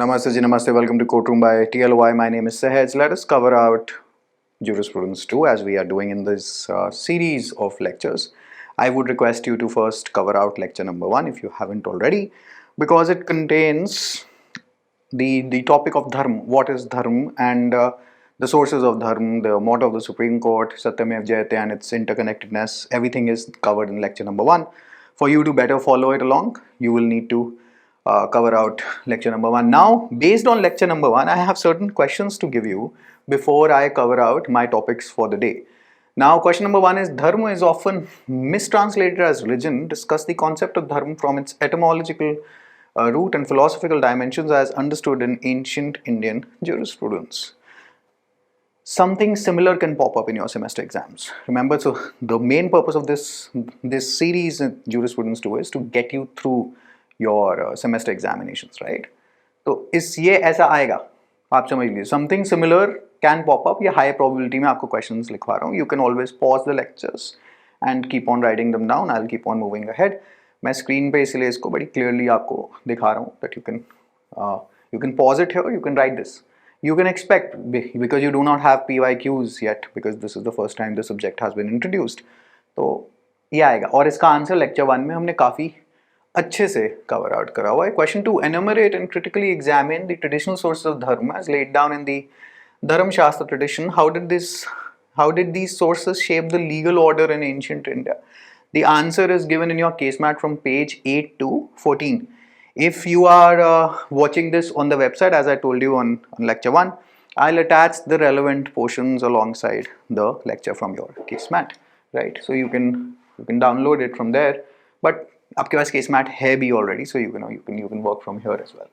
Namaste ji, namaste. Welcome to Courtroom by TLY. My name is Sahaj. Let us cover out jurisprudence 2 as we are doing in this series of lectures. I would request you to first cover out lecture number 1 if you haven't already, because it contains the topic of dharma. What is dharma and the sources of dharma, the motto of the Supreme Court, Satyamev Jayate, and its interconnectedness. Everything is covered in lecture number 1. For you to better follow it along, you will need to cover out lecture number 1. Now, based on lecture number 1, I have certain questions to give you before I cover out my topics for the day. Now, question number 1 is dharma is often mistranslated as religion. Discuss the concept of dharma from its etymological root and philosophical dimensions as understood in ancient Indian jurisprudence. Something similar can pop up in your semester exams. Remember, so the main purpose of this series in jurisprudence 2 is to get you through your semester examinations, right? तो इस ये ऐसा आएगा, आप समझ लीजिए. Something similar can pop up. ये high probability में आपको questions लिखवा रहा हूँ. You can always pause the lectures and keep on writing them down. I'll keep on moving ahead. मैं screen पे इसलिए इसको बड़ी clearly आपको दिखा रहा हूँ that you can pause it here. You can write this. You can expect, because you do not have PYQs yet, because this is the first time the subject has been introduced. तो ये आएगा और इसका answer lecture 1 में हमने काफ़ी अच्छे से कवर आउट करा हुआ है. Question 2, enumerate and critically examine the traditional sources of dharma as laid down in the Dharma Shastra tradition. How did these sources shape the legal order in ancient India? The answer is given in your case mat from page 8 to 14. If you are watching this on the website, as I told you on lecture 1, I'll attach the relevant portions alongside the lecture from your case mat, right? So you can download it from there, but आपके पास case mat है भी already, so you can work from here as well.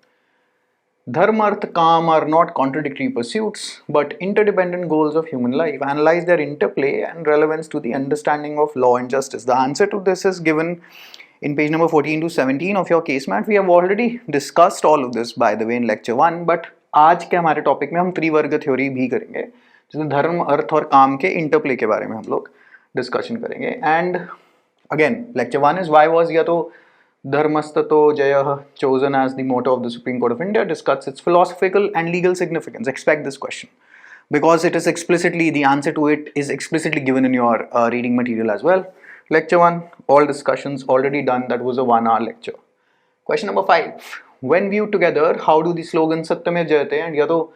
Dharma, Artha, Kam are not contradictory pursuits, but interdependent goals of human life. Analyze their interplay and relevance to the understanding of law and justice. The answer to this is given in page number 14 to 17 of your case mat. We have already discussed all of this, by the way, in lecture 1, but आज के हमारे topic में हम त्रिवर्ग theory भी करेंगे, जिसमें धर्म, अर्थ और काम के इंटरप्ले के बारे में हम लोग डिस्कशन करेंगे. And again, lecture 1 is why was yato dharmastato jayah chosen as the motto of the Supreme Court of India. Discuss its philosophical and legal significance. Expect this question because it is explicitly, the answer to it is explicitly given in your reading material as well. Lecture 1, all discussions already done. That was a 1-hour lecture. Question number 5. When viewed together, how do the slogans Satyamev Jayate and yato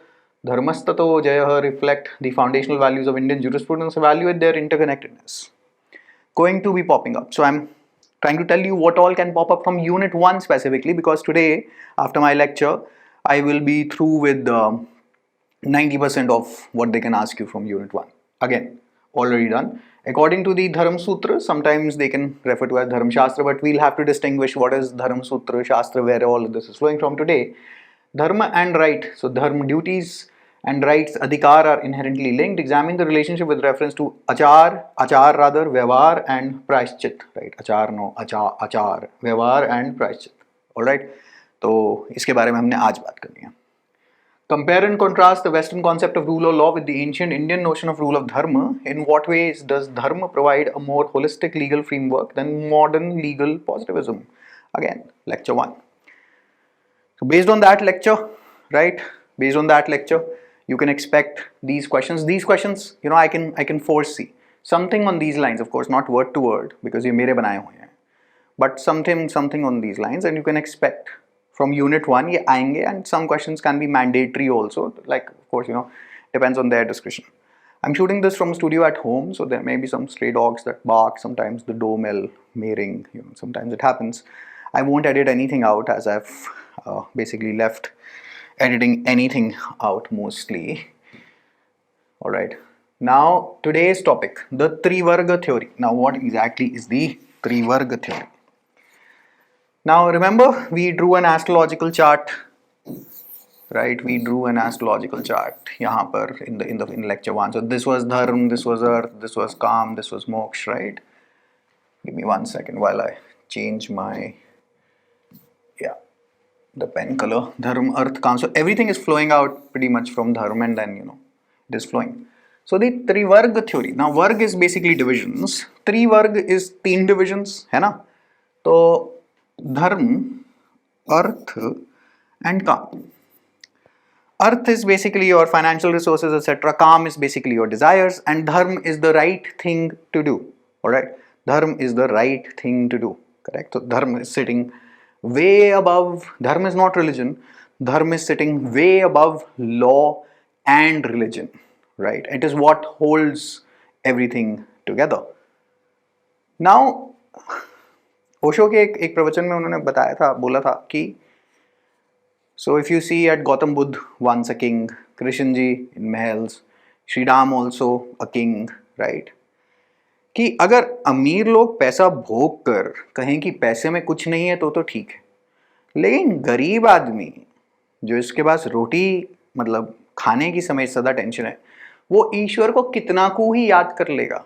dharmastato jayah reflect the foundational values of Indian jurisprudence? Evaluate their interconnectedness. Going to be popping up. So I'm trying to tell you what all can pop up from unit 1 specifically, because today after my lecture I will be through with 90% of what they can ask you from unit 1. Again, already done. According to the Dharma Sutra, sometimes they can refer to as Dharma Shastra, but we'll have to distinguish what is Dharma Sutra, Shastra, where all of this is flowing from today. Dharma and right. So Dharma, duties and rights, adhikar, are inherently linked. Examine the relationship with reference to achar rather, vyavahar and prayashchit, right? Achar, vyavahar and prayashchit. Alright, तो इसके बारे में हमने आज बात करनी है. Compare and contrast the Western concept of rule of law with the ancient Indian notion of rule of dharma. In what ways does dharma provide a more holistic legal framework than modern legal positivism? Again, lecture 1. So based on that lecture, right? Based on that lecture, you can expect these questions. These questions, I can foresee something on these lines. Of course, not word to word because ये मेरे बनाए हुए हैं, but something on these lines, and you can expect from unit 1 ये आएंगे, and some questions can be mandatory also. Like, of course, depends on their discretion. I'm shooting this from a studio at home, so there may be some stray dogs that bark. Sometimes the doorbell may ring. Sometimes it happens. I won't edit anything out, as I've basically left editing anything out mostly. Alright, now today's topic, the Trivarga theory. Now what exactly is the Trivarga theory? Now remember, we drew an astrological chart, right? We drew an astrological chart yahan par in lecture 1. So this was dharma, this was earth, this was kam, this was moksha, right? Give me 1 second while I change my the pen color. Dharma, Arth, Kam. So everything is flowing out pretty much from Dharma, and then it is flowing. So the Trivarga theory. Now Varg is basically divisions. Trivarg is 3 divisions, है ना? तो Dharma, Arth and Kam. Earth is basically your financial resources, etc. Calm is basically your desires, and dharma is the right thing to do. All right, dharma is the right thing to do. Correct. So dharma is sitting way above. Dharma is not religion. Dharma is sitting way above law and religion. Right. It is what holds everything together. Now, Osho के एक प्रवचन में उन्होंने बताया था, बोला था कि so if you see at Gautam Buddha once a king, Krishna ji in mahals, Shri Ram also a king, right? कि अगर अमीर लोग पैसा भोग कर कहें कि पैसे में कुछ नहीं है तो ठीक है, लेकिन गरीब आदमी जो इसके पास रोटी मतलब खाने की समय सदा टेंशन है, वो ईश्वर को कितना को ही याद कर लेगा.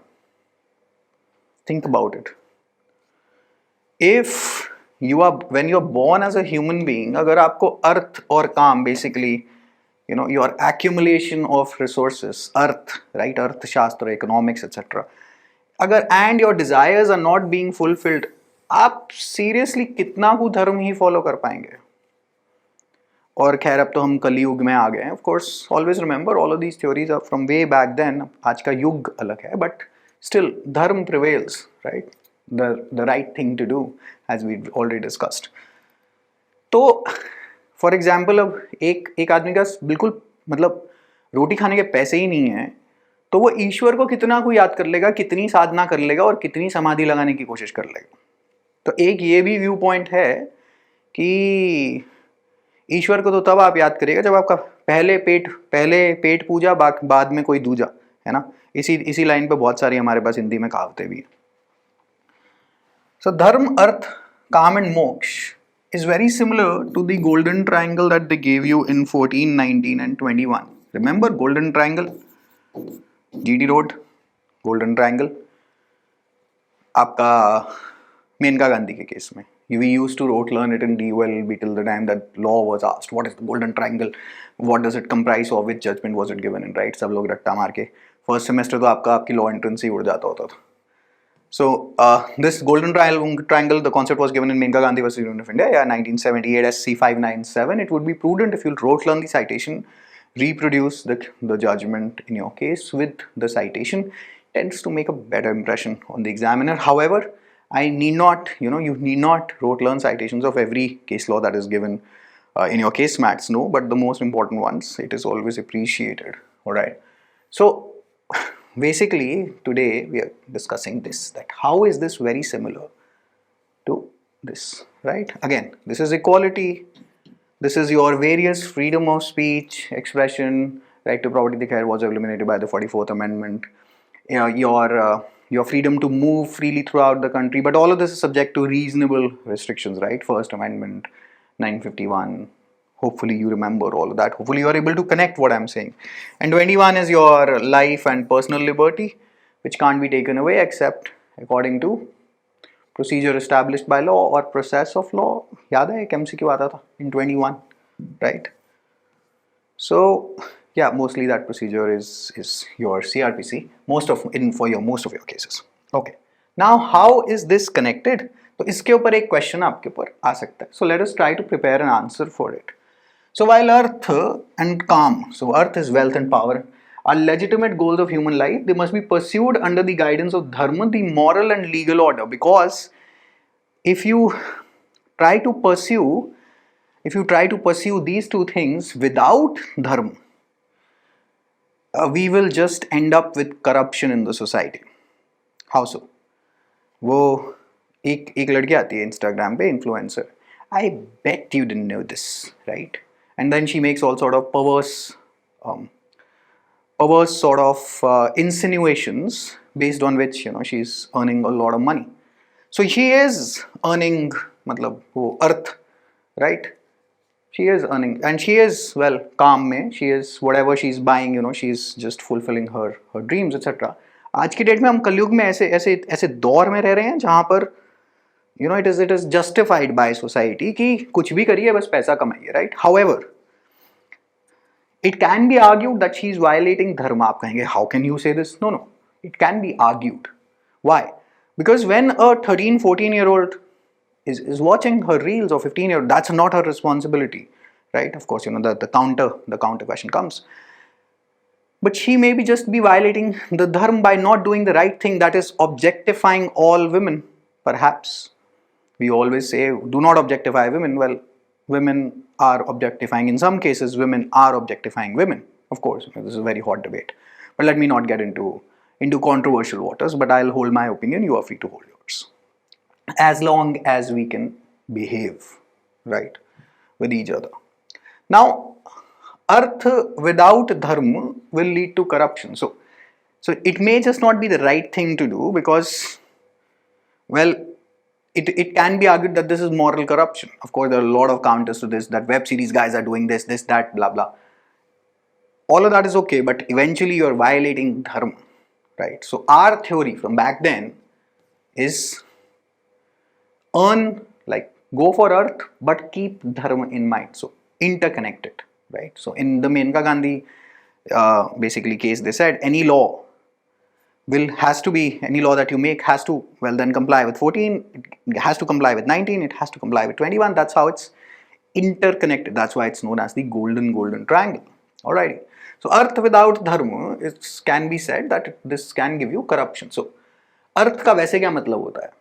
Think about it. If you are when you're born as a human being, अगर आपको अर्थ और काम basically your accumulation of resources, earth right, अर्थशास्त्र, economics etc, अगर and your desires are not being fulfilled, आप seriously कितना को धर्म ही follow कर पाएंगे. और खैर अब तो हम कलयुग में आ गए हैं. Of course, always remember all of these theories are from way back then. आज का युग अलग है, but still धर्म prevails, right? The right thing to do, as we've already discussed. तो फॉर एग्जाम्पल अब एक आदमी का बिल्कुल मतलब रोटी खाने के पैसे ही नहीं है, तो वो ईश्वर को कितना को याद कर लेगा, कितनी साधना कर लेगा और कितनी समाधि लगाने की कोशिश कर लेगा. तो एक ये भी व्यू पॉइंट है कि ईश्वर को तो तब आप याद करेगा जब आपका पहले पेट पूजा बाद में कोई दूजा, है ना. इसी लाइन पे बहुत सारी हमारे पास हिंदी में कहावतें भी हैं. So dharma, earth, calm and moksha is very similar to the golden triangle that they gave you in 14, 19 and 21. Remember golden triangle? GT Road, golden triangle. आपका मेनका गांधी के केस में we used to learn it in DOLB till the time that law was asked, what is the golden triangle, what does it comprise of, which judgment was it given in, right? सब लोग रट्टा मार के first semester तो आपकी law entrance ही उड़ जाता होता था. So this golden triangle, the concept was given in Menka Gandhi versus Union of India, 1978 SC 597. It would be prudent if you learn the citation, reproduce the judgment in your case with the citation, tends to make a better impression on the examiner. However, I need not, you need not learn citations of every case law that is given in your case mats, no, but the most important ones, it is always appreciated. All right. So basically today we are discussing this, that how is this very similar to this, right? Again, this is equality, this is your various freedom of speech, expression, right to property was eliminated by the 44th Amendment, your freedom to move freely throughout the country, but all of this is subject to reasonable restrictions, right? First Amendment, 951. Hopefully you remember all of that. Hopefully you are able to connect what I'm saying. And 21 is your life and personal liberty, which can't be taken away except according to procedure established by law or process of law. याद है एक MCQ आता था in 21, right? So yeah, mostly that procedure is your CRPC most of your cases. Okay. Now how is this connected? तो इसके ऊपर एक question आपके ऊपर आ सकता है. So let us try to prepare an answer for it. So while earth and calm, so earth is wealth and power, are legitimate goals of human life, they must be pursued under the guidance of dharma, the moral and legal order. Because if you try to pursue these two things without dharma, we will just end up with corruption in the society. How so? वो एक लड़की आती है Instagram पे, influencer. I bet you didn't know this, right? And then she makes all sort of perverse sort of insinuations based on which she's earning a lot of money. So she is earning, मतलब वो earth, right? She is earning, and she is calm में. She is whatever she's buying, she's just fulfilling her dreams, etc. आज की date में हम कलयुग में ऐसे दौर में रह रहे हैं जहाँ पर it is justified by society कि कुछ भी करिए बस पैसा कमाइए, right? However, it can be argued that she is violating dharma. आप कहेंगे, how can you say this? No, it can be argued. Why? Because when a 13-14-year-old is watching her reels, or 15-year-old, that's not her responsibility. right? Of course, the counter question comes. But she may just be violating the dharma by not doing the right thing, that is objectifying all women, perhaps. We always say, do not objectify women. Well, women are objectifying. In some cases, women are objectifying women. Of course, this is a very hot debate. But let me not get into controversial waters, but I'll hold my opinion. You are free to hold yours. As long as we can behave, right, with each other. Now, artha without dharma will lead to corruption. So it may just not be the right thing to do because, well, it can be argued that this is moral corruption. Of course, there are a lot of counters to this, that web series guys are doing this, that, blah, blah. All of that is okay, but eventually you are violating dharma, right? So our theory from back then is go for earth, but keep dharma in mind. So interconnected, right? So in the Menka Gandhi basically case, they said any law that you make has to, well, then comply with 14, it has to comply with 19, it has to comply with 21. That's how it's interconnected. That's why it's known as the golden triangle. Alrighty. So earth without dharma, it can be said that this can give you corruption. So earth का वैसे क्या मतलब होता है?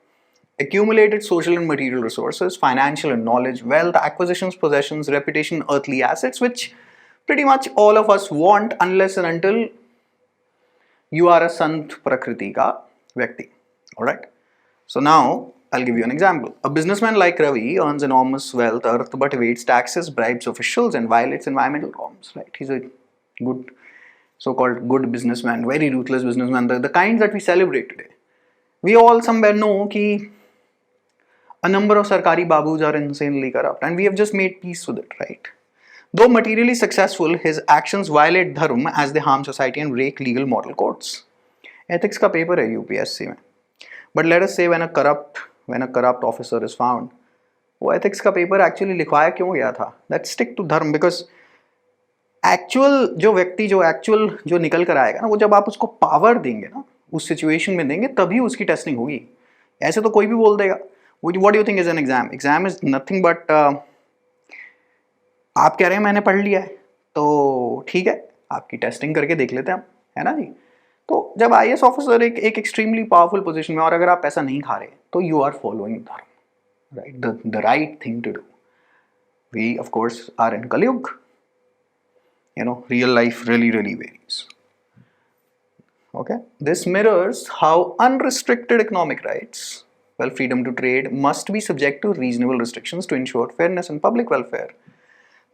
Accumulated social and material resources, financial and knowledge, wealth, acquisitions, possessions, reputation, earthly assets, which pretty much all of us want unless and until you are a sant prakriti ka vyakti. Alright. So now I'll give you an example. A businessman like Ravi earns enormous wealth, earth, but evades taxes, bribes officials, and violates environmental norms. Right? He's a good, so-called good businessman, very ruthless businessman, the kinds that we celebrate today. We all somewhere know that a number of sarkari babus are insanely corrupt, and we have just made peace with it, right? Though materially successful, his actions violate dharma as they harm society and break legal moral codes. Ethics का paper है UPSC में. But let us say when a corrupt officer is found, वो ethics का paper actually लिखवाया क्यों गया था? That stick to dharma, because actual जो निकल कर आएगा ना, वो जब आप उसको पावर देंगे ना, उस सिचुएशन में देंगे, तभी उसकी टेस्टिंग होगी. ऐसे तो कोई भी बोल देगा. What do you think is an exam? Exam is nothing but आप कह रहे हैं मैंने पढ़ लिया है, तो ठीक है, आपकी टेस्टिंग करके देख लेते हैं हम, है ना जी. तो जब IAS ऑफिसर एक एक्सट्रीमली पावरफुल पोजीशन में, और अगर आप पैसा नहीं खा रहे, तो you are following dharma, right, the right thing to do. We of course are in Kalyug. Real life really varies. Okay, this mirrors how unrestricted economic rights, well, freedom to trade, must be subject to reasonable restrictions to ensure fairness and public welfare.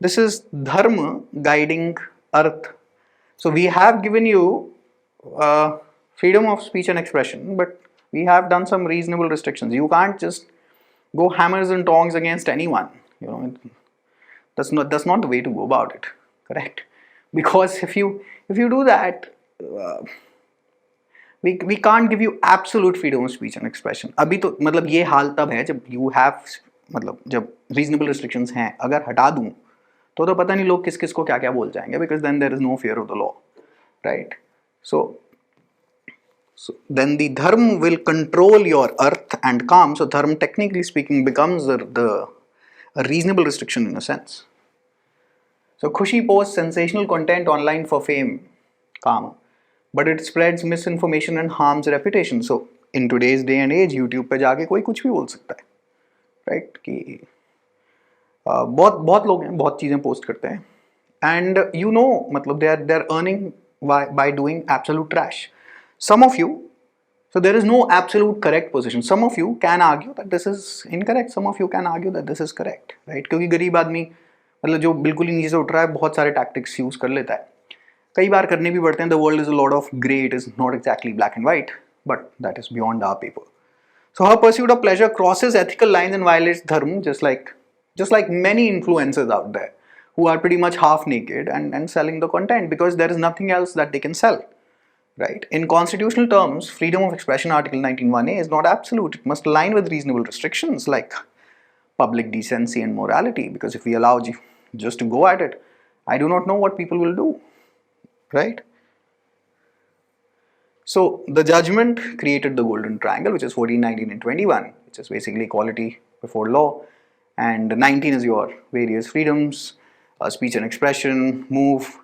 This is dharma guiding earth. So we have given you freedom of speech and expression, but we have done some reasonable restrictions. You can't just go hammers and tongs against anyone. That's not the way to go about it. Correct? Because if you do that, we can't give you absolute freedom of speech and expression. अभी तो मतलब ये हाल तब है जब you have, मतलब जब reasonable restrictions हैं, अगर हटा दूँ तो पता नहीं लोग किस को क्या बोल जाएंगे, because then there is no fear of the law, right? So then the dharma will control your earth and calm. So dharma, technically speaking, becomes a reasonable restriction in a sense. So Khushi posts sensational content online for fame, calm, but it spreads misinformation and harms reputation. So in today's day and age, YouTube पे जाके कोई कुछ भी बोल सकता है, right? कि बहुत लोग हैं, बहुत चीज़ें पोस्ट करते हैं, and मतलब they are earning by doing absolute trash. Some of you, so there is no absolute correct position. Some of you can argue that this is incorrect. Some of you can argue that this is correct, right? क्योंकि गरीब आदमी मतलब जो बिल्कुल ही नीचे से उठ रहा है, बहुत सारे टैक्टिक्स यूज कर लेता है, कई बार करने भी पड़ते हैं. The world is a lot of grey. It is not exactly black and white, but that is beyond our paper. So her pursuit of pleasure crosses ethical lines and violates dharma, just like many influencers out there who are pretty much half naked and selling the content because there is nothing else that they can sell, right? In constitutional terms, freedom of expression, Article 19(1)(a) is not absolute. It must align with reasonable restrictions like public decency and morality, because if we allow just to go at it, I do not know what people will do, right? So the judgment created the golden triangle, which is 14, 19 and 21, which is basically equality before law, and 19 is your various freedoms, speech and expression, move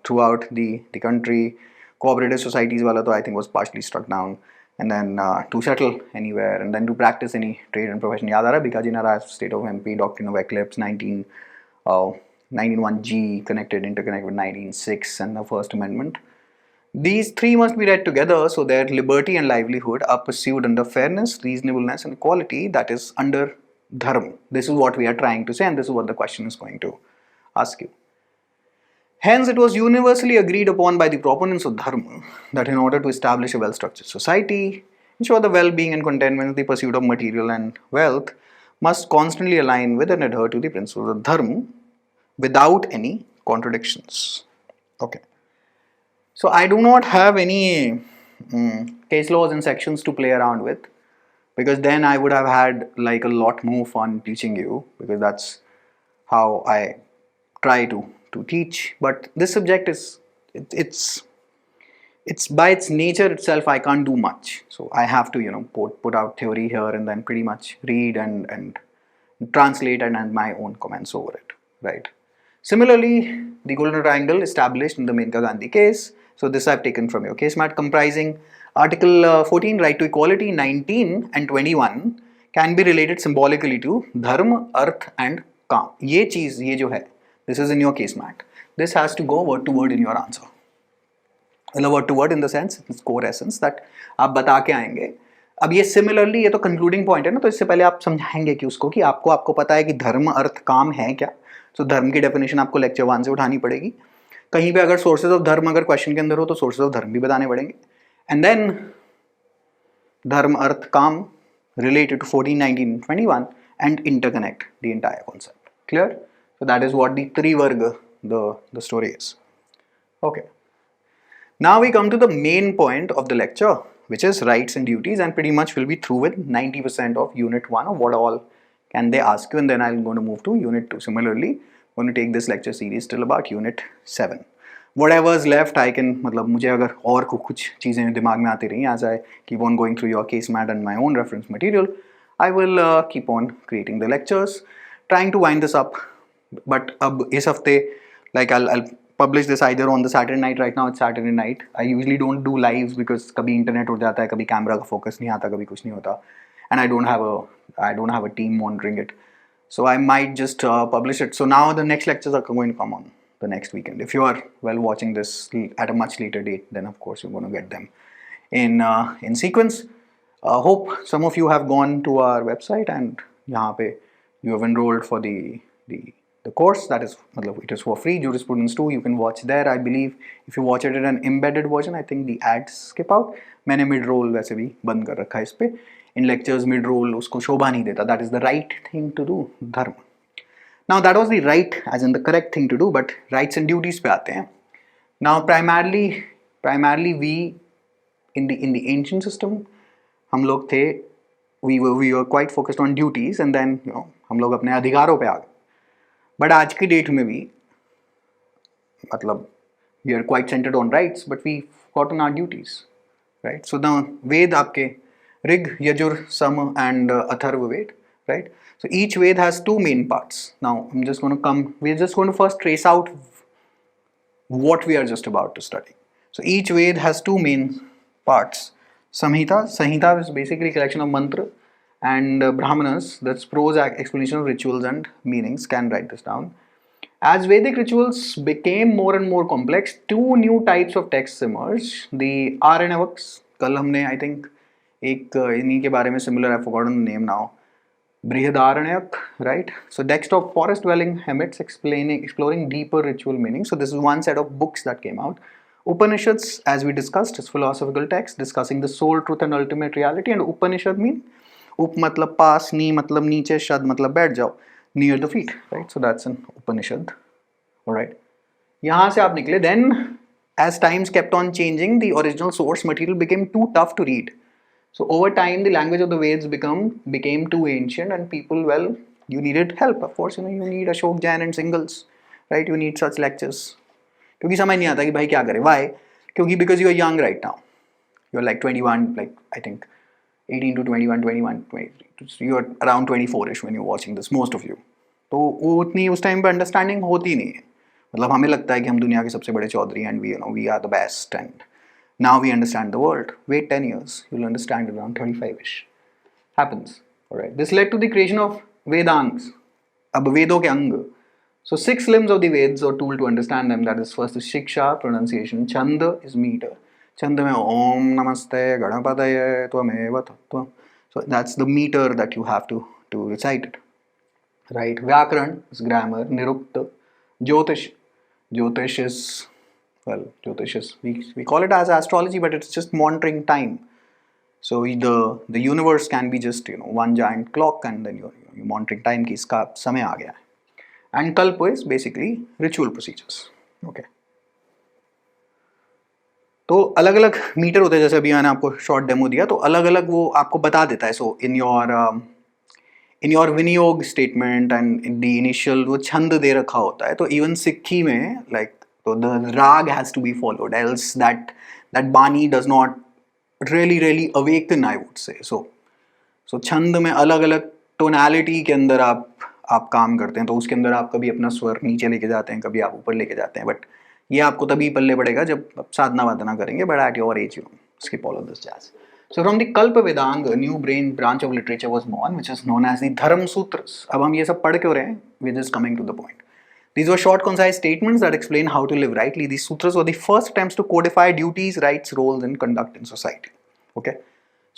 throughout the country. Cooperative societies wala to I think was partially struck down. And then to settle anywhere, and then to practice any trade and profession. याद आ रहा है Bikaji Naraj, State of MP, Doctrine of Eclipse, 1991G, connected, interconnect with 1906 and the First Amendment. These three must be read together so that liberty and livelihood are pursued under fairness, reasonableness, and equality, that is, under dharma. This is what we are trying to say, and this is what the question is going to ask you. Hence, it was universally agreed upon by the proponents of dharma that in order to establish a well-structured society, ensure the well-being and contentment, the pursuit of material and wealth must constantly align with and adhere to the principles of dharma without any contradictions. Okay. So I do not have any case laws and sections to play around with, because then I would have had like a lot more fun teaching you, because that's how I try to teach. But this subject is it's by its nature itself I can't do much, so I have to put out theory here and then pretty much read and translate and add my own comments over it, right? Similarly, the golden triangle established in the Menka Gandhi case, so this I've taken from your case mat, comprising Article 14, right to equality, 19 and 21 can be related symbolically to dharma, arth and काम. ये चीज ये जो है, this is in your case mat, this has to go word to word in your answer. मतलब word to word in the sense, its core essence that आप बता के आएंगे. अब ये सिमिलरली, ये तो कंक्लूडिंग पॉइंट है ना, तो इससे पहले आप समझाएंगे कि उसको कि आपको पता है कि धर्म अर्थ काम है क्या. सो धर्म की डेफिनेशन आपको लेक्चर 1 से उठानी पड़ेगी. कहीं पे अगर सोर्सेज ऑफ धर्म अगर क्वेश्चन के अंदर हो तो सोर्सेज ऑफ धर्म भी बताने पड़ेंगे. एंड देन धर्म अर्थ काम related to 14, 19, 21 and interconnect the entire concept. Clear? So that is what the Trivarga, the story is. Okay. Now we come to the main point of the lecture, which is rights and duties, and pretty much we'll be through with 90% of unit 1 of what all can they ask you, and then I'm going to move to unit 2. Similarly, I'm going to take this lecture series till about unit 7. Whatever is left, I can, मतलब मुझे अगर और कुछ चीज़ें दिमाग में आती रही, as I keep on going through your case mat and my own reference material, I will keep on creating the lectures, trying to wind this up. But अब इस हफ्ते, like I'll publish this either on the Saturday night. Right now it's Saturday night. I usually don't do lives because कभी internet उड़ जाता है, कभी camera का focus नहीं आता, कभी कुछ नहीं होता, and I don't have a team monitoring it. So I might just publish it. So now the next lectures are going to come on the next weekend. If you are watching this at a much later date, then of course you're going to get them in sequence. Hope some of you have gone to our website and यहाँ पे you have enrolled for the course. That is, it is for free, Jurisprudence 2. You can watch there. I believe if you watch it in an embedded version, I think the ads skip out. मैंने mid roll वैसे भी बंद कर रखा है इस पे. In lectures mid roll उसको शोभा नहीं देता. That is the right thing to do, धर्म. Now that was the right, as in the correct thing to do, but rights and duties पे आते हैं. Now primarily we in the ancient system हम लोग थे, we were quite focused on duties, and then हम लोग अपने अधिकारों पे आ गए. But आज की डेट में भी मतलब we are quite centered on rights, but we forgotten our duties, right? So the Ved आपके Rig, Yajur, Sama and Atharva Ved, right? So each Ved has two main parts. Now we're just going to first trace out what we are just about to study. So each Ved has two main parts. Samhita is basically a collection of mantra, and Brahmanas, that's prose explanation of rituals and meanings. Can write this down. As Vedic rituals became more and more complex, two new types of texts emerged. The Aranavaks, कल हमने I think एक इन्हीं के बारे में similar, I've forgotten the name now. Brihadaranyaka, right? So text of forest dwelling hermits exploring deeper ritual meaning. So this is one set of books that came out. Upanishads, as we discussed, is philosophical text discussing the soul, truth and ultimate reality. And Upanishad mean up matlab pass, ni matlab niche, shad matlab बैठ जाओ, near the feet, right? So that's an Upanishad. All right. यहाँ से आप निकले. Then as times kept on changing, the original source material became too tough to read. So over time, the language of the Veds became too ancient, and people, well, you needed help. Of course, you need Ashok Jain and Singles, right? You need such lectures. क्योंकि समझ नहीं आता कि भाई क्या करें. Why? क्योंकि because you are young right now. You are like 21, like I think 18 to 21, 21, 23. So you are around 24ish when you're watching this, most of you. तो वो उतनी उस टाइम पे अंडरस्टैंडिंग होती नहीं है. मतलब हमें लगता है कि हम दुनिया के सबसे बड़े चौधरी and we are the best and now we understand the world. Wait 10 years, you'll understand it around 35ish. Happens. Alright. This led to the creation of Vedangs. अब वेदों के अंग. So 6 limbs of the Veds or tool to understand them. That is first is Shiksha, pronunciation. Chanda is meter. Chanda में Om Namaste Ganapataye Tvameva Tattvam. So that's the meter that you have to recite it. Right. Vyakaran is grammar. Nirukta. Jyotish. Jyotish is, well, Jyotish is, we call it as astrology, but it's just monitoring time. So the universe can be just one giant clock, and then you're monitoring time कि इसका समय आ गया है. And Kalpa is basically ritual procedures. Okay. तो अलग अलग metre होते हैं, जैसे अभी मैंने आपको शॉर्ट डेमो दिया, तो अलग अलग वो आपको बता देता है. सो इन योर विनियोग statement and in the initial वो छंद दे रखा होता है. तो इवन सिक्खी में लाइक तो the raga has to be followed, else that bani does not really awaken, I would say. So छंद में अलग अलग टोनैलिटी के अंदर आप काम करते हैं. तो उसके अंदर आप कभी अपना स्वर नीचे लेके जाते हैं, कभी आप ऊपर लेके जाते हैं. बट ये आपको तभी पल्ले पड़ेगा जब आप साधना वादना करेंगे. But at your age skip all of this jazz. So from the Kalpa Vedanga, a new branch of literature was born, which is known as the Dharma Sutras. अब हम ये सब पढ़ क्यों रहे हैं? We're just coming to the point. These were short, concise statements that explain how to live rightly. These sutras were the first attempts to codify duties, rights, roles, and conduct in society. Okay.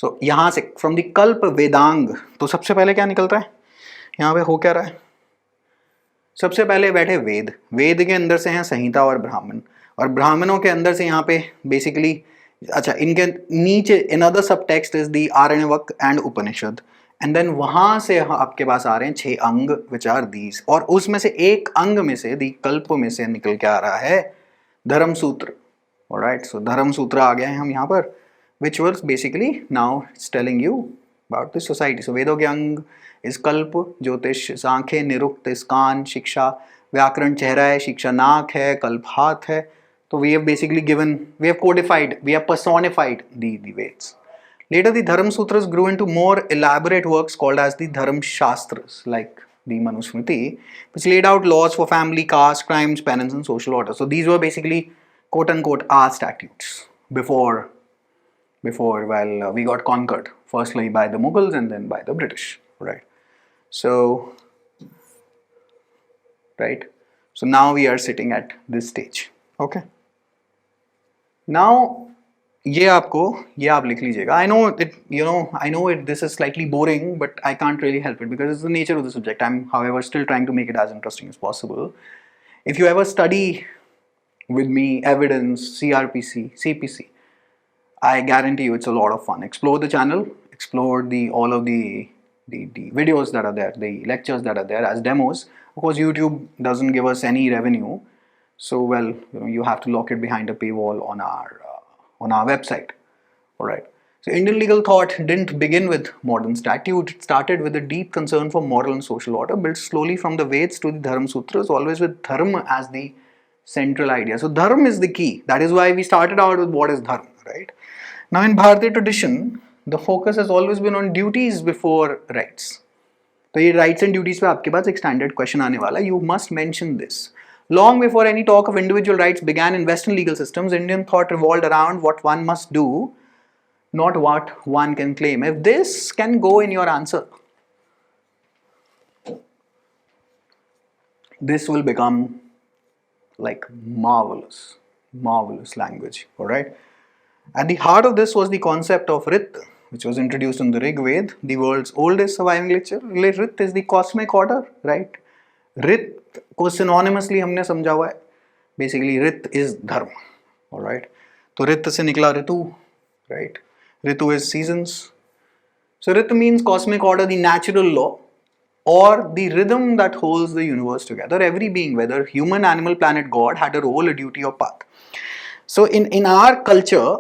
So यहाँ से from the Kalpa Vedanga, तो सबसे पहले क्या निकल रहा है? यहाँ पे हो क्या रहा है? सबसे पहले बैठे वेद. वेद के अंदर से हैं संहिता और ब्राह्मण, और ब्राह्मणों के अंदर से यहाँ पे बेसिकली अच्छा इनके नीचे another subtext is the Aranyaka and Upanishad. And then वहां से आपके पास आ रहे हैं 6 अंग which are these, और उसमें से एक अंग में से दी कल्प में से निकल के आ रहा है धर्म सूत्र. ऑलराइट. सो धर्म सूत्र आ गए हैं हम यहाँ पर, which was basically now it's telling you about the society. So वेदों के अंग is कल्प, ज्योतिष, सांख्य, निरुक्त is कान, शिक्षा, व्याकरण चेहरा है, शिक्षा नाक है, कल्प हाथ है. तो we have basically given, we have codified, we have personified the Veds. Later the Dharma Sutras grew into more elaborate works called as the Dharma Shastras, like the Manusmriti, which laid out laws for family, caste, crimes, penance and social order. So these were basically quote unquote our statutes before we got conquered, firstly by the Mughals and then by the British, right? So now we are sitting at this stage. Okay. Now ये आप लिख लीजिएगा. I know it this is slightly boring, but I can't really help it because it's the nature of the subject. I'm however still trying to make it as interesting as possible. If you ever study with me evidence, CRPC, CPC, I guarantee you it's a lot of fun. Explore the channel, explore all of the videos that are there, the lectures that are there as demos. Of course, YouTube doesn't give us any revenue, so well, you have to lock it behind a paywall on our website. All right. So Indian legal thought didn't begin with modern statute. It started with a deep concern for moral and social order, built slowly from the Veds to the Dharma Sutras, always with Dharma as the central idea. So Dharma is the key. That is why we started out with what is Dharma, right? Now in Bharatiya tradition, the focus has always been on duties before rights. तो ये rights and duties पे आपके पास एक standard question आने वाला. You must mention this. Long before any talk of individual rights began in Western legal systems, Indian thought revolved around what one must do, not what one can claim. If this can go in your answer, this will become like marvelous language. All right. At the heart of this was the concept of Rit, which was introduced in the Rig Veda, the world's oldest surviving literature. Rit is the cosmic order, right? Rit को synonymously हमने समझा हुआ है. Basically, Rit is Dharma. All right. तो Rit से निकला Ritu, right? Ritu is seasons. So Rit means cosmic order, the natural law, or the rhythm that holds the universe together. Every being, whether human, animal, planet, God, had a role, a duty, or path. So in our culture,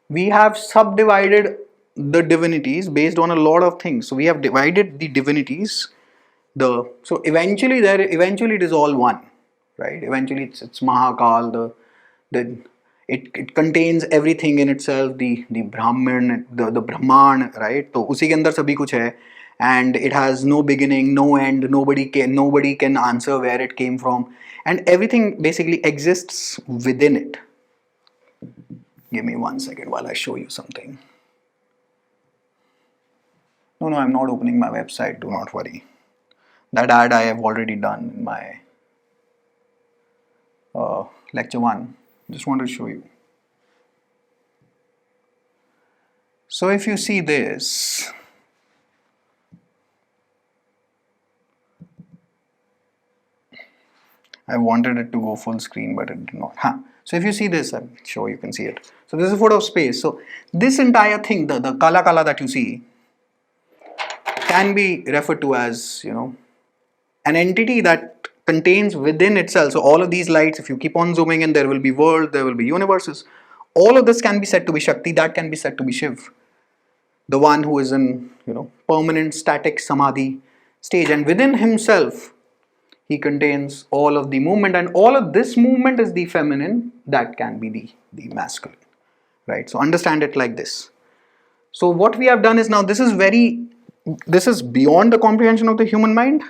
we have subdivided the divinities based on a lot of things. So we have divided the divinities. So eventually it is all one, right? Eventually it's Mahakal. It contains everything in itself. The Brahman, the Brahman, right? तो उसी के अंदर सभी कुछ है. and it has no beginning, no end. Nobody can answer where it came from, and everything basically exists within it. Give me 1 second while I show you something. No, I'm not opening my website. Do not worry. That ad I have already done in my lecture 1. Just want to show you. So if you see this, I wanted it to go full screen, but it did not. So if you see this, I'm sure you can see it. So this is a photo of space. So this entire thing, the kala kala that you see, can be referred to as, an entity that contains within itself. So all of these lights, if you keep on zooming in, there will be worlds, there will be universes. All of this can be said to be Shakti, that can be said to be Shiv. The one who is in, permanent static samadhi stage, and within himself, he contains all of the movement, and all of this movement is the feminine, that can be the masculine, right? So understand it like this. So what we have done is, now this is beyond the comprehension of the human mind.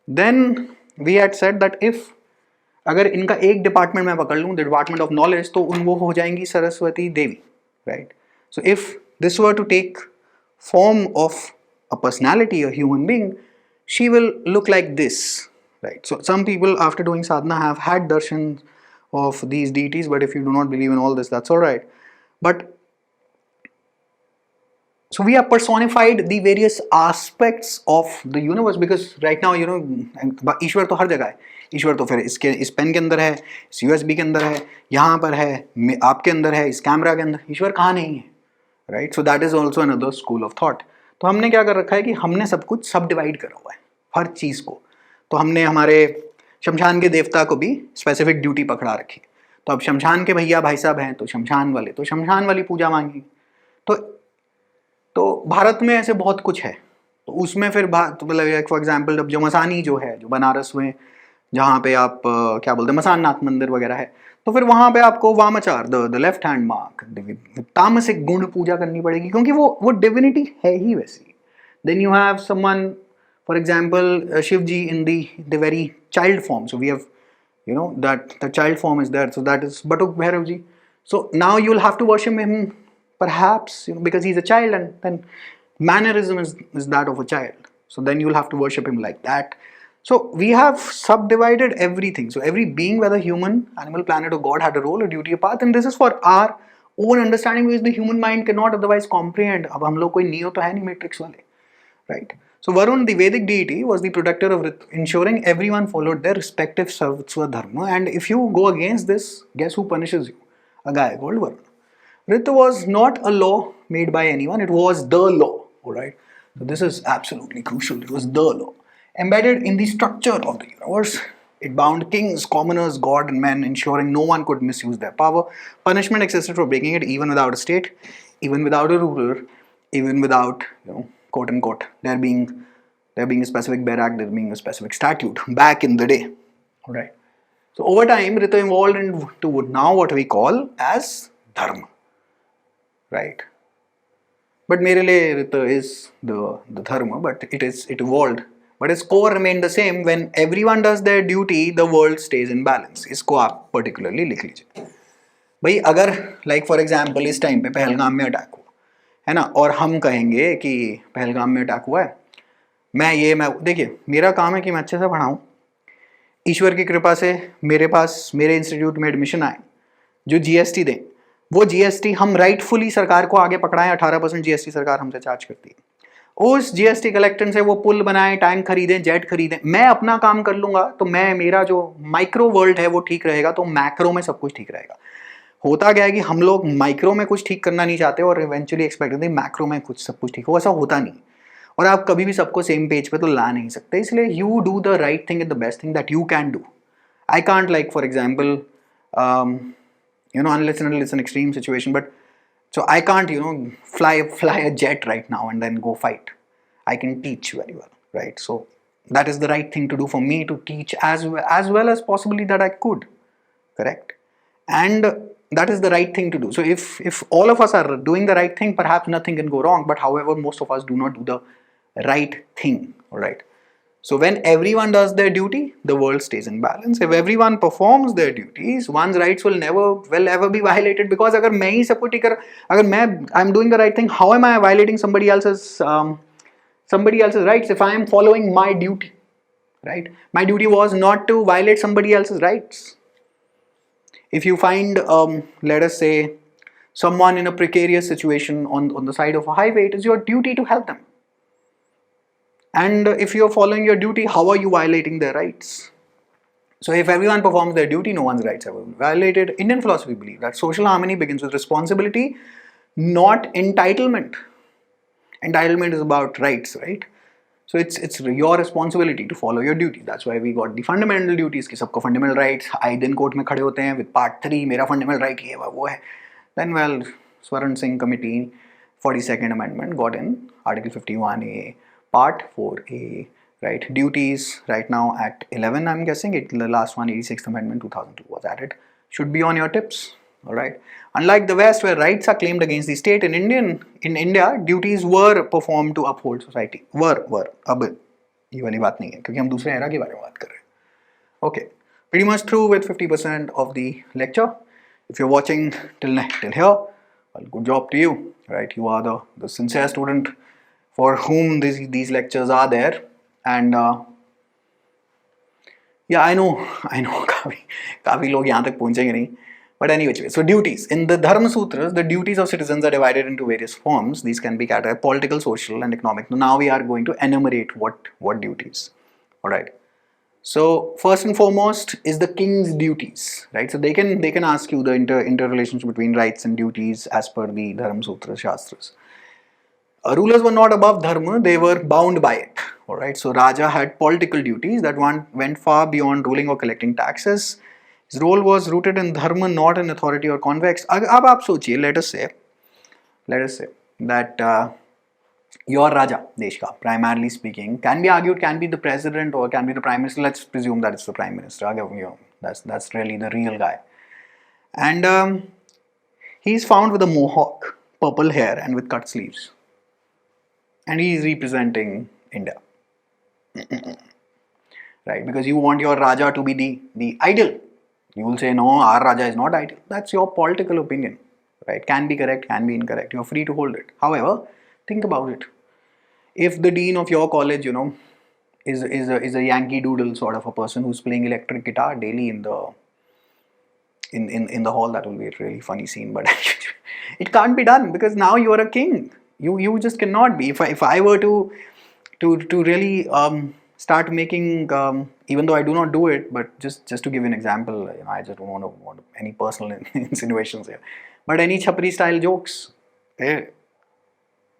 Then we had said that if अगर इनका एक department मैं पकड़ लूँ, the department of knowledge, तो वो हो जाएंगी Saraswati Devi, right? So if this were to take form of a personality, a human being, she will look like this, right? So some people after doing sadhana have had darshans of these deities, but if you do not believe in all this, that's all right. But so we have personified the various aspects of the universe, because right now, ईश्वर तो हर जगह है. ईश्वर तो फिर इस pen के अंदर है, इस USB के अंदर है, यहाँ पर है, आपके अंदर है, इस कैमरा के अंदर. ईश्वर कहाँ नहीं है, right? So that is also another school of thought. तो हमने क्या कर रखा है कि हमने सब कुछ सब डिवाइड करा हुआ है, हर चीज़ को. तो हमने हमारे शमशान के देवता को भी स्पेसिफिक ड्यूटी पकड़ा रखी. तो अब शमशान के भैया भाई साहब हैं, तो शमशान वाले तो शमशान वाली पूजा मांगी. तो भारत में ऐसे बहुत कुछ है. तो उसमें फिर मतलब फॉर एग्जाम्पल जब जो मसानी जो है, जो बनारस में जहाँ पे आप क्या बोलते हैं, मसान नाथ मंदिर वगैरह है, तो फिर वहाँ पे आपको वामाचार, द लेफ्ट हैंड मार्क, तामसिक गुण पूजा करनी पड़ेगी, क्योंकि वो डिविनिटी है ही वैसी. Then you have someone, for example Shiv ji in the very child form. So we have that the child form is there, so that is Batuk Bhairav ji. So now you will have to worship him, perhaps because he's a child, and then mannerism is that of a child, so then you will have to worship him like that. So we have subdivided everything. So every being, whether human, animal, planet or God, had a role, a duty, a path, and this is for our own understanding, which the human mind cannot otherwise comprehend. अब हम लोग कोई neo तो है नहीं matrix वाले, right? So Varun, the Vedic deity, was the protector of ensuring everyone followed their respective Swadharma, and if you go against this, guess who punishes you? A guy called Varun. Ritu was not a law made by anyone, it was the law, alright? So this is absolutely crucial, it was the law. Embedded in the structure of the universe, it bound kings, commoners, God and men, ensuring no one could misuse their power. Punishment existed for breaking it, even without a state, even without a ruler, even without, quote unquote, there being a specific barak, there being a specific statute back in the day. Alright. So over time, Ritu evolved into now what we call as dharma. Right. But mere liye Ritu is the dharma, but it evolved. But its core remained the same. When everyone does their duty, the world stays in balance. इसको आप particularly लिख लीजिए. भाई अगर like for example इस time पे पहलगाम में attack हुआ है ना, और हम कहेंगे कि पहलगाम में अटैक हुआ है, मैं देखिए मेरा काम है कि मैं अच्छे से पढ़ाऊँ. ईश्वर की कृपा से मेरे पास मेरे इंस्टीट्यूट में एडमिशन आए, जो GST दें, वो GST हम राइटफुली सरकार को आगे पकड़ाएं. 18% GST सरकार हमसे चार्ज करती है. उस GST कलेक्टर से वो पुल बनाएं, टैंक खरीदें, जेट खरीदें. मैं अपना काम कर लूंगा तो मेरा जो माइक्रो वर्ल्ड है वो ठीक रहेगा, तो मैक्रो में सब कुछ ठीक रहेगा. होता क्या है कि हम लोग माइक्रो में कुछ ठीक करना नहीं चाहते और इवेंचुअली एक्सपेक्ट करते हैं मैक्रो में कुछ सब कुछ ठीक हो. ऐसा होता नहीं, और आप कभी भी सबको सेम पेज पे तो ला नहीं सकते. इसलिए you do the right thing and the best thing that you can do. I can't like for example unless it's an extreme situation, but so I can't fly a jet right now and then go fight. I can teach very well, right? So that is the right thing to do for me, to teach as well as possibly that I could, correct? And that is the right thing to do. So if all of us are doing the right thing, perhaps nothing can go wrong. But however, most of us do not do the right thing, all right? So when everyone does their duty, the world stays in balance. If everyone performs their duties, one's rights will ever be violated. Because अगर मैं ही सब कुछ ठीक कर, अगर मैं I'm doing the right thing, how am I violating somebody else's rights if I am following my duty, right? My duty was not to violate somebody else's rights. If you find, let us say, someone in a precarious situation on the side of a highway, it is your duty to help them. And if you're following your duty, how are you violating their rights? So if everyone performs their duty, no one's rights ever violated. Indian philosophy believes that social harmony begins with responsibility, not entitlement. Entitlement is about rights, right? So it's your responsibility to follow your duty. That's why we got the fundamental duties कि सबको fundamental rights. आए दिन court में खड़े होते हैं with part 3 मेरा fundamental right ये वो है. Then well, Swaran Singh committee 42nd amendment got in article 51A part 4A, right? Duties right now at 11, I'm guessing it, the last one 86th amendment 2002 was added, should be on your tips, all right? Unlike the West where rights are claimed against the state, in India duties were performed to uphold society. were अब ये वाली बात नहीं है क्योंकि हम दूसरे era के बारे में बात कर रहे हैं. Okay, pretty much through with 50% of the lecture. If you're watching till here, well, good job to you, right? You are the sincere student for whom these lectures are there. And yeah, I know काफी लोग यहाँ तक पहुँचेंगे नहीं. But anyway, so duties. In the Dharma Sutras, the duties of citizens are divided into various forms. These can be categorized political, social, and economic. Now we are going to enumerate what duties. All right. So first and foremost is the king's duties, right? So they can ask you the interrelationship between rights and duties as per the Dharma Sutra Shastras. Rulers were not above dharma, they were bound by it, all right? So Raja had political duties that went far beyond ruling or collecting taxes. His role was rooted in dharma, not in authority or convex. अब आप सोचिए, let us say that your Raja, देश का, primarily speaking, can be argued, can be the president or can be the prime minister. Let's presume that it's the prime minister. You know, that's really the real guy. And he's found with a mohawk, purple hair, and with cut sleeves. And he is representing India. Right? Because you want your Raja to be the ideal. You will say, no, our Raja is not ideal. That's your political opinion. Right? Can be correct, can be incorrect. You're free to hold it. However, think about it. If the dean of your college, you know, is a Yankee Doodle sort of a person who's playing electric guitar daily in the hall, that will be a really funny scene. But it can't be done because now you are a king. You just cannot be. If I were to really start making, even though I do not do it, but just to give an example, you know, I just don't want any personal insinuations here. But any chapri style jokes,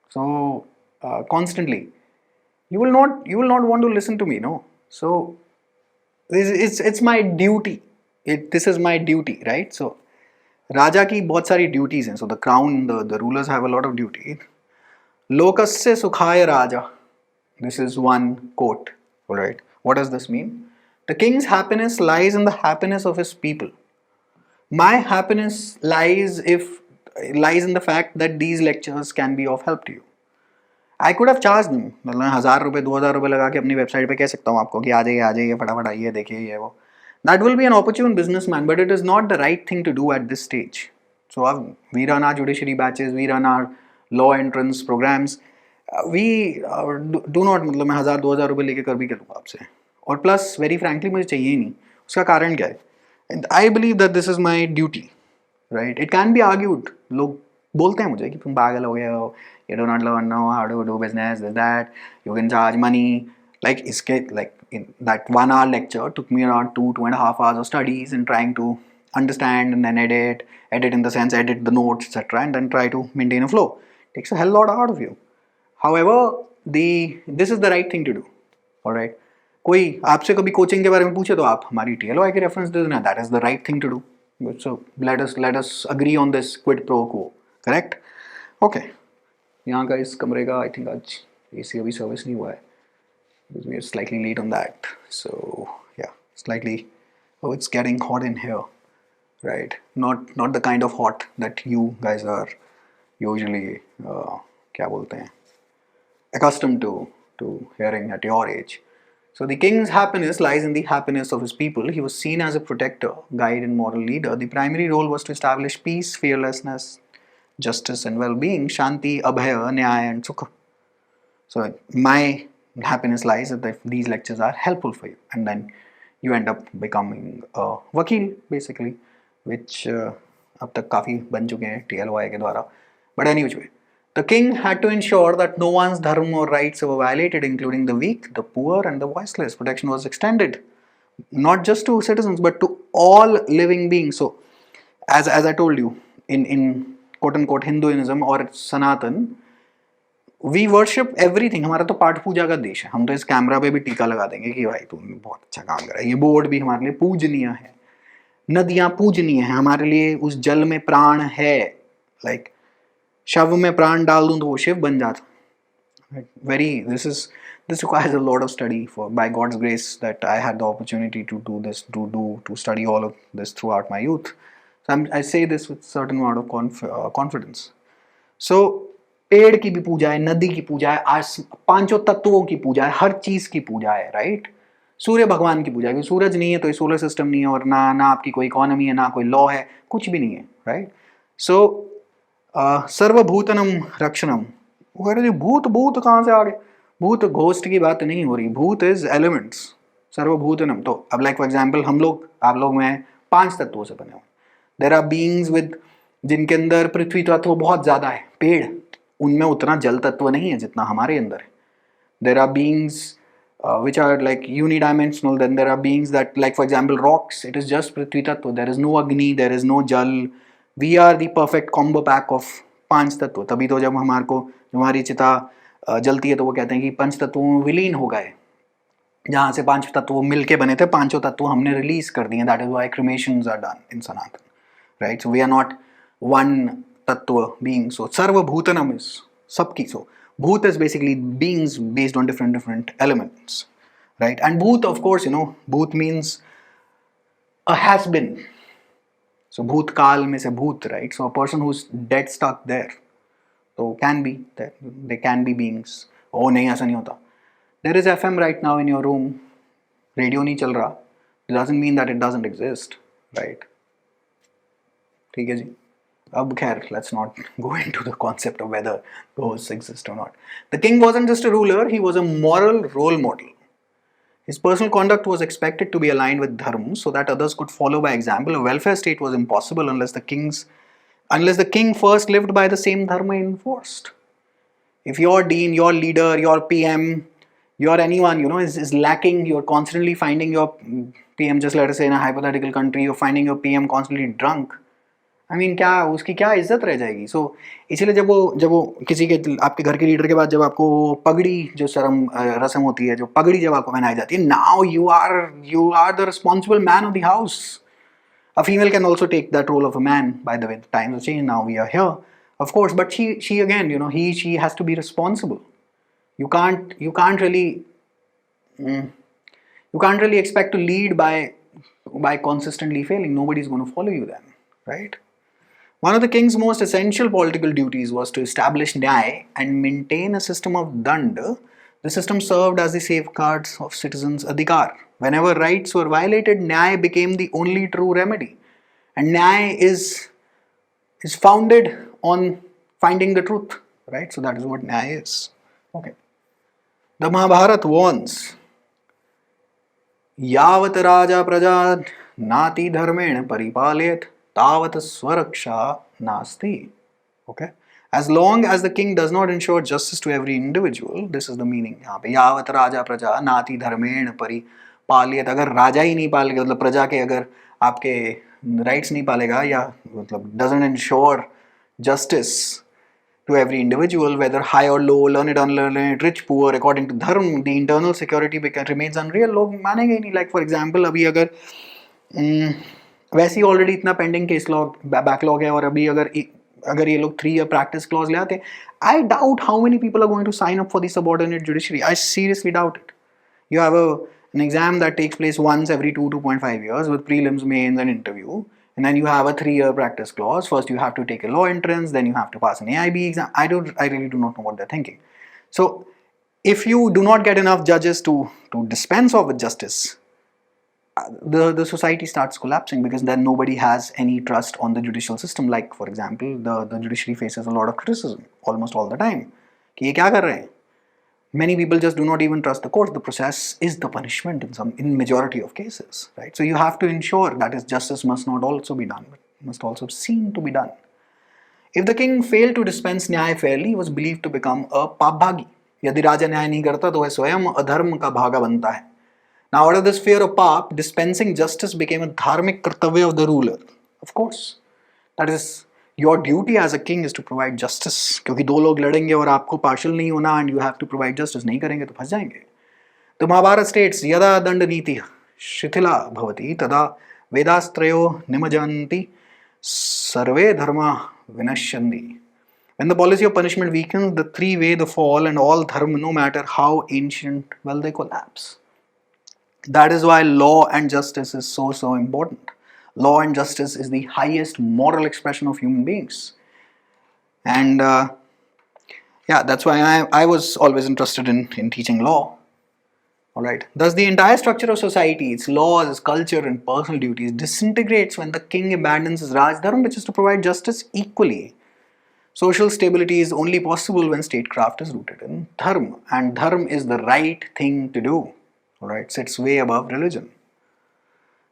so constantly, you will not want to listen to me, no. So it's my duty. This is my duty, right? So Raja की बहुत सारी duties हैं. So the crown, the rulers have a lot of duty. Lokasya Sukhaya Raja. This is one quote. Alright. What does this mean? The king's happiness lies in the happiness of his people. My happiness lies in the fact that these lectures can be of help to you. I could have charged them. मतलब 1000 रुपए 2000 रुपए लगा के अपनी website पे कह सकता हूँ आपको कि आ जाइए फटाफट आइए देखिए ये वो. That will be an opportune businessman, but it is not the right thing to do at this stage. So we run our judiciary batches, we run our law entrance programs. We do not, मतलब मैं 1000-2000 रुपए लेके कर भी करूँगा आपसे. और plus very frankly मुझे चाहिए ही नहीं. उसका कारण क्या है? And I believe that this is my duty, right? It can be argued. लोग बोलते हैं मुझे कि तुम पागल हो गए हो. You do not know how to do business, that. You can charge money. Like in that 1 hour lecture took me around 2.5 hours of studies and trying to understand and then edit in the sense edit the notes, etc. and then try to maintain a flow. It takes a hell lot out of you. However, this is the right thing to do. Alright. कोई आपसे कभी coaching के बारे में पूछे तो आप हमारी TLOI के रेफरेंस दे देना. That is the right thing to do. So let us agree on this quid pro quo. Correct? Okay. यहाँ का इस कमरे का आई थिंक आज AC अभी सर्विस नहीं हुआ है. Because we are slightly late on that. So yeah, slightly. Oh, it's getting hot in here, right? Not the kind of hot that you guys are usually क्या बोलते हैं accustomed to. to hearing at your age. So the king's happiness lies in the happiness of his people. He was seen as a protector, guide, and moral leader. The primary role was to establish peace, fearlessness, justice, and well-being, Shanti, Abhaya, Nyaya, and Sukha. So my happiness lies that these lectures are helpful for you, and then you end up becoming a वकील basically, which अब तक काफ़ी बन चुके हैं TLY के द्वारा. But anyway, the king had to ensure that no one's dharma or rights were violated, including the weak, the poor, and the voiceless. Protection was extended not just to citizens but to all living beings. So, as I told you, in quote unquote Hinduism or Sanatan, we worship everything. हमारा तो पाठ पूजा का देश है. हम तो इस camera पे भी टीका लगा देंगे कि भाई तुम बहुत अच्छा काम कर रहा है. ये बोर्ड भी हमारे लिए पूजनीय है. नदियां पूजनीय है हमारे लिए. उस जल में प्राण है. लाइक शव में प्राण डाल दूं तो वो शिव बन जाता. Very this requires a lot of study. For by God's grace that I had the opportunity to do this, to study all of this throughout my youth. So I say this with certain amount of confidence. So पेड़ की भी पूजा है, नदी की पूजा है, आज पांचों तत्वों की पूजा है, हर चीज की पूजा है, राइट. सूर्य भगवान की पूजा है. सूरज नहीं है तो ये सोलर सिस्टम नहीं है, और ना आपकी कोई इकोनॉमी है, ना कोई लॉ है, कुछ भी नहीं है, राइट. सो सर्वभूतनम रक्षणम. वो कह रहे भूत कहाँ से आ गए. भूत घोस्ट की बात नहीं हो रही. भूत इज एलिमेंट्स. सर्वभूतनम. तो अब लाइक फॉर एग्जाम्पल हम लोग, आप लोग, मैं 5 तत्वों से बने हुए. देयर आर बीइंग्स विद, जिनके अंदर पृथ्वी तत्व बहुत ज्यादा है. पेड़, उनमें उतना जल तत्व नहीं है जितना हमारे अंदर है. There are beings which are like unidimensional. Then there are beings that, like for example rocks, it is just prithvi tattva. There is no agni, there is no jal. We are the perfect combo pack of 5 तत्व. तभी तो जब हमारी चिता जलती है तो वो कहते हैं कि 5 तत्वों में विलीन हो गए. जहाँ से 5 तत्व मिलके बने थे, 5 तत्व हमने रिलीज कर दिए. That is why cremations are done in Sanatan, right? So we are not one tattva being. So sarva bhutanam is sabki. So bhoot is basically beings based on different elements, right? And bhoot, of course, bhoot means a has been. So bhoot kal mein se bhoot, right? So a person who's dead stuck there. So can be that they can be beings. Oh nahi, aisa nahi hota. There is FM right now in your room. Radio nahi chal raha. It doesn't mean that it doesn't exist, right? ठीक है जी. Ab khair, let's not go into the concept of whether ghosts exist or not. The king wasn't just a ruler, he was a moral role model. His personal conduct was expected to be aligned with dharma so that others could follow by example. A welfare state was impossible unless the king first lived by the same dharma enforced. If your dean, your leader, your PM, your anyone, is lacking, you're constantly finding your PM, just let us say in a hypothetical country, you're finding your PM constantly drunk. I mean, क्या उसकी क्या इज्जत रह जाएगी. सो इसीलिए जब वो किसी के, आपके घर के लीडर के बाद जब आपको पगड़ी, जो रस्म होती है, जो पगड़ी जब आपको पहनाई जाती है, now you are the responsible man of the house. A female can also take that role of a man. By the way, the times have changed. Now we are here, of course. But she again, she has to be responsible. You can't really expect to lead by consistently failing. Nobody's going to follow you then, right? One of the king's most essential political duties was to establish Nyaya and maintain a system of dand. The system served as the safeguards of citizens' adhikar. Whenever rights were violated, Nyaya became the only true remedy. And Nyaya is founded on finding the truth, right? So that is what Nyaya is. Okay. The Mahabharata warns, Yavat raja praja nati dharmen paripalayat तावत स्वरक्षा नास्ति. Okay, as long as the king does not ensure justice to every individual, this is the meaning यहाँ पे. यावत राजा प्रजा नाति धर्मेण परिपालयत. अगर राजा ही नहीं पालेगा, मतलब प्रजा के अगर आपके राइट्स नहीं पालेगा, या मतलब doesn't ensure justice to every individual, whether high or low, learned, unlearned, rich, poor, according to dharma, the internal security remains unreal. लोग मानेंगे ही नहीं. Like for example, अभी अगर वैसे ही ऑलरेडी इतना पेंडिंग केस लॉग बैकलॉग है, और अभी अगर ये लोग 3 year प्रैक्टिस क्लॉज ले आते, I doubt how many people are going to sign up for the subordinate judiciary. I seriously doubt it. You have an exam that takes place once every 2.5 years with prelims, mains and interview, and then you have a 3 year practice clause. First you have to take a law entrance, then you have to pass an AIB exam. I really do not know what they're thinking. So if you do not get enough judges to dispense of with justice, the society starts collapsing, because then nobody has any trust on the judicial system. Like, for example, the judiciary faces a lot of criticism almost all the time. कि ये क्या कर रहे हैं? Many people just do not even trust the court. The process is the punishment in majority of cases, right? So you have to ensure that is justice must not also be done, but must also seem to be done. If the king failed to dispense न्याय fairly, he was believed to become a पापभागी. यदि राजा न्याय नहीं करता तो वह स्वयं अधर्म का भागा बनता है. Now, out of this fear of pap, dispensing justice became a dharmic kartavya of the ruler. Of course, that is your duty as a king is to provide justice. क्योंकि दो लोग लड़ेंगे और आपको partial नहीं होना, and you have to provide justice. नहीं करेंगे तो फंस जाएंगे. The Mahabharata states, यदा दंड नीति शिथिला भवति तदा वेदास्त्रयो निमज्जन्ति सर्वे धर्मा विनश्यन्ति. When the policy of punishment weakens, the three way the fall, and all dharma, no matter how ancient, well, they collapse. That is why law and justice is so important. Law and justice is the highest moral expression of human beings. And yeah, that's why I was always interested in teaching law. Alright. Thus, the entire structure of society, its laws, its culture, and personal duties disintegrates when the king abandons his Raj Dharma, which is to provide justice equally. Social stability is only possible when statecraft is rooted in dharma, and dharma is the right thing to do. Alright, sits way above religion.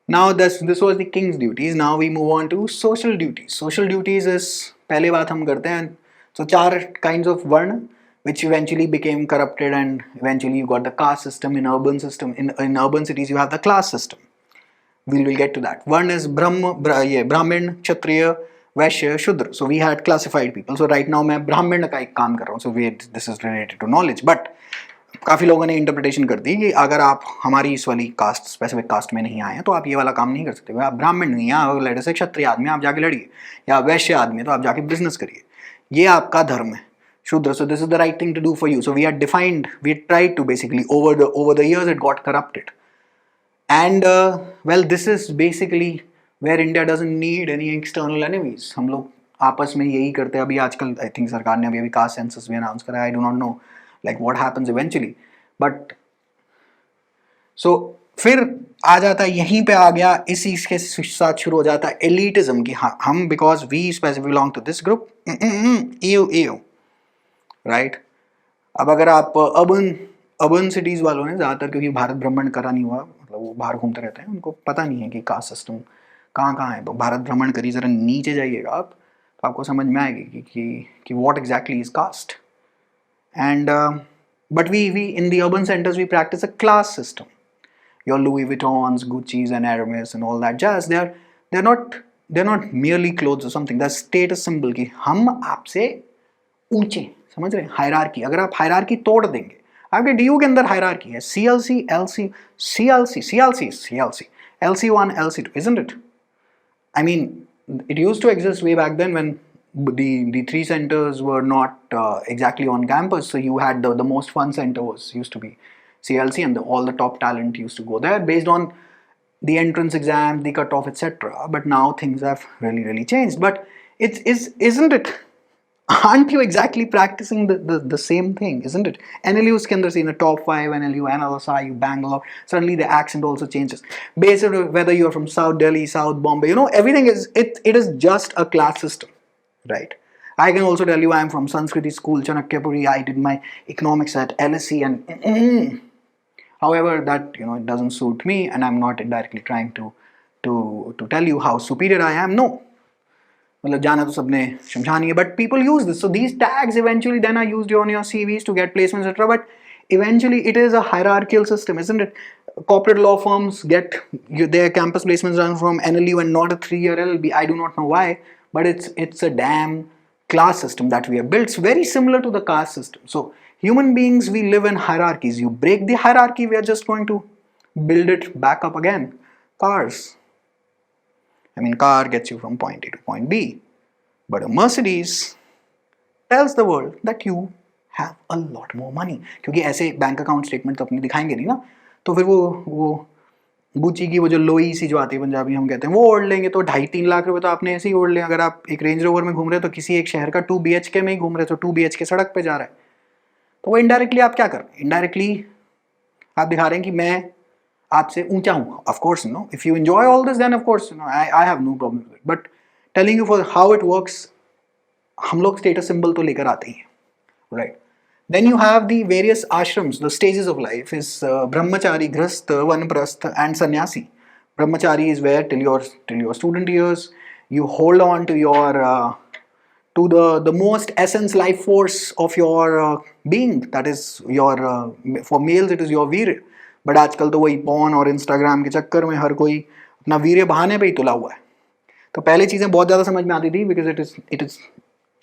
Now this was the king's duties. Now we move on to social duties. Social duties is पहले बात हम करते हैं. So चार kinds of varna, which eventually became corrupted, and eventually you got the caste system. In urban urban cities you have the class system. We will get to that. One is Brahmin, Kshatriya, Vaishya, Shudra. So we had classified people. So right now मैं ब्राह्मण का एक काम कर रहा हूँ. So this is related to knowledge. But काफ़ी लोगों ने इंटरप्रिटेशन कर दी कि अगर आप हमारी इस वाली कास्ट, स्पेसिफिक कास्ट में नहीं आए हैं तो आप ये वाला काम नहीं कर सकते. आप ब्राह्मण नहीं हैं, लेटर से क्षत्रिय आदमी आप जाके लड़िए, या वैश्य आदमी तो आप जाके बिजनेस करिए, ये आपका धर्म है. Shudra, so this is the right thing to do for you. So we had defined, we had tried to basically over the years it got corrupted. And well, this is basically where India doesn't need any external enemies. हम लोग आपस में यही करते हैं. अभी आजकल I think सरकार ने अभी कास्ट सेंसस भी अनाउंस करा है. I do not know like what happens eventually, but so फिर आ जाता है, यहीं पे आ गया, इसी के साथ शुरू हो जाता है एलिटिज्म की. हाँ, हम because we specifically belong to this group, ew, right? अब अगर आप अर्बन सिटीज वालों ने ज़्यादातर, क्योंकि भारत भ्रमण करा नहीं हुआ, मतलब वो बाहर घूमते रहते हैं, उनको पता नहीं है कि कास्ट सिस्टम कहाँ है. भारत भ्रमण करिए, ज़रा नीचे जाइएगा आप तो आपको समझ में आएगी कि what exactly is caste. And but we in the urban centers we practice a class system. Your Louis Vuittons, Gucci's and Hermes and all that jazz, they're not merely clothes or something. They're status symbol कि हम आपसे ऊंचे, समझ रहे हैं? Hierarchy, अगर आप hierarchy तोड़ देंगे, आपके DU के अंदर हायरार्की है, CLC, LC, LC1, LC2, isn't it? I mean, it used to exist way back then when the three centers were not exactly on campus. So you had the most fun center used to be CLC, and all the top talent used to go there based on the entrance exam, the cutoff, etc. But now things have really changed. But isn't it? Aren't you exactly practicing the same thing, isn't it? NLU's के अंदर से in the top 5, NLU, NLSI, Bangalore, suddenly the accent also changes based on whether you're from South Delhi, South Bombay. You know, everything is it is just a class system, right? I can also tell you I'm from Sanskriti school, Chanakyapuri. I did my economics at LSE, and however, that it doesn't suit me, and I'm not directly trying to tell you how superior I am. No. मतलब जाना तो सबने शमशान ही है, but people use this. So these tags eventually then are used on your CVs to get placements, etc. But eventually it is a hierarchical system, isn't it? Corporate law firms get their campus placements done from NLU and not a 3-year LLB. I do not know why, but it's a damn class system that we have built. It's very similar to the caste system. So human beings, we live in hierarchies. You break the hierarchy, we are just going to build it back up again. Cars. I mean, car gets you from point A to point B, but a Mercedes tells the world that you have a lot more money. क्योंकि ऐसे bank account statement तो अपनी दिखाएंगे नहीं ना, तो फिर वो गुची की वो जो लोई सी जो आती है पंजाबी हम कहते हैं, वो ओढ़ लेंगे. तो 2.5-3 लाख रुपए तो आपने ऐसे ही ओढ़ लें. अगर आप एक रेंज रोवर में घूम रहे हो तो किसी एक शहर का 2 BHK में ही घूम रहे हो, तो 2 BHK सड़क पे जा रहा है. तो वो इनडायरेक्टली आप क्या कर रहे हैं, इनडायरेक्टली आप दिखा रहे हैं कि मैं आपसे ऊंचा हूँ. Of course no, if you enjoy all this then of course I have no problem with it, but telling you for how it works, हम लोग स्टेटस सिंबल तो लेकर आते ही हैं, right. Then you have the various ashrams, the stages of life is brahmachari, grihastha, vanaprastha and sannyasi. Brahmachari is where till your student years you hold on to your to the most essence life force of your being, that is your for males it is your वीर्य. But आजकल तो वही pawn और Instagram के चक्कर में हर कोई अपना वीर्य बहाने पे ही तुला हुआ है. तो पहले चीज़ें बहुत ज़्यादा समझ में आती थी because it is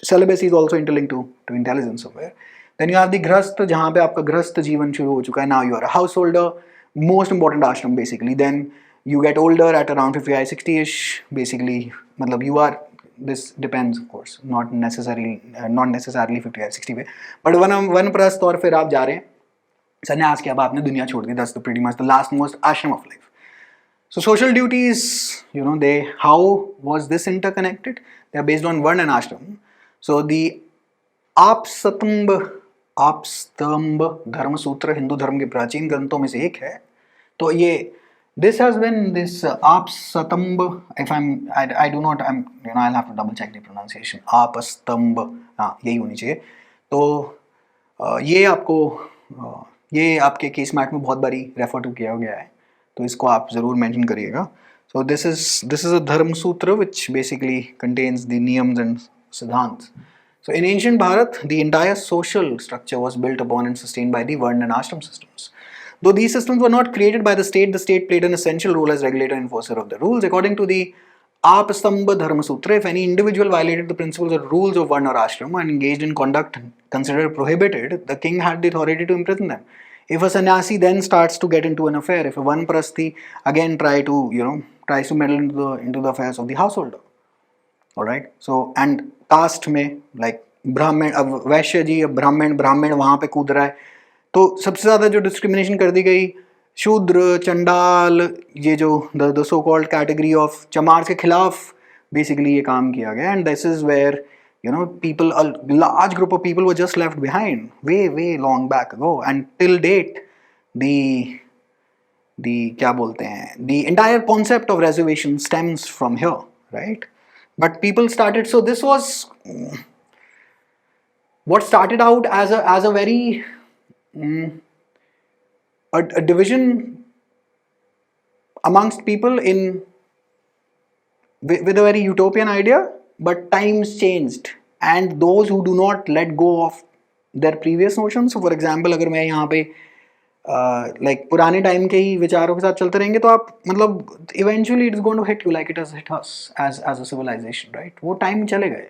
celibacy is also interlinked to intelligence somewhere. Then you have the grhast, जहाँ पे आपका गृहस्थ जीवन शुरू हो चुका है. Now you are a householder, most important ashram basically. Then you get older at around 55, 60ish basically. मतलब you are, this depends of course, not necessarily 55, 60 पे. But वनप्रस्थ और फिर आप जा रहे हैं संन्यास के, अब आपने दुनिया छोड़ दी. That's the pretty much the last most ashram of life. So social duties, how was this interconnected? They are based on varna and ashram. So the Apastamba धर्म सूत्र हिंदू धर्म के प्राचीन ग्रंथों में से एक है. तो ये this has been this Apastamba, if I do not, I'll have to double check the pronunciation. Apastamba, हाँ यही होनी चाहिए. तो ये आपके केस मैट में बहुत बारी रेफर टू किया गया है, तो इसको आप ज़रूर मेंशन करिएगा. So this is a dharma sutra which basically contains the niyams and siddhants. So in ancient Bharat, the entire social structure was built upon and sustained by the Varna and Ashram systems. Though these systems were not created by the state played an essential role as regulator and enforcer of the rules. According to the Apastambha Dharma Sutra, if any individual violated the principles or rules of Varna or Ashram and engaged in conduct considered prohibited, the king had the authority to imprison them. If a sannyasi then starts to get into an affair, if a vanaprasthi again tries to meddle into the affairs of the householder. Alright, so and caste में like Brahmin, अब वैश्य जी, अब ब्राह्मण वहाँ पे कूद रहा है, तो सबसे ज़्यादा जो डिस्क्रिमिनेशन कर दी गई शूद्र, चंडाल, ये जो the so called category of Chamar के खिलाफ बेसिकली ये काम किया गया. And this is where people, a large group of people were just left behind way long back ago, and till date the क्या बोलते हैं, the entire concept of reservation stems from here, right? But people started, so this was what started out as a very a division amongst people with a very utopian idea, but times changed and those who do not let go of their previous notions. So for example, अगर मैं यहाँ पे like पुराने time के ही विचारों के साथ चलते रहेंगे तो आप मतलब eventually it's going to hit you like it has hit us as a civilization, right? वो टाइम चले गए,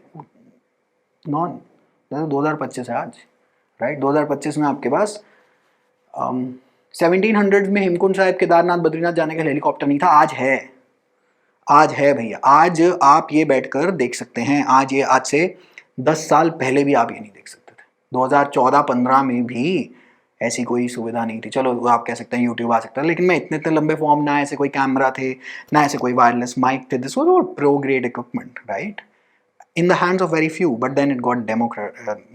नॉन 2025 है आज, राइट? 2025 में आपके पास 1700 में हेमकुंड साहिब, केदारनाथ, बद्रीनाथ जाने का हेलीकॉप्टर नहीं था. आज है भैया. आज आप ये बैठकर देख सकते हैं. आज से 10 साल पहले भी आप ये नहीं देख सकते थे. 2014-15 में भी ऐसी कोई सुविधा नहीं थी. चलो आप कह सकते हैं यूट्यूब आ सकता है, लेकिन मैं इतने लंबे फॉर्म, ना ऐसे कोई कैमरा थे, ना ऐसे कोई वायरलेस माइक थे. This was all pro grade equipment, right, in the hands of very few. But then it got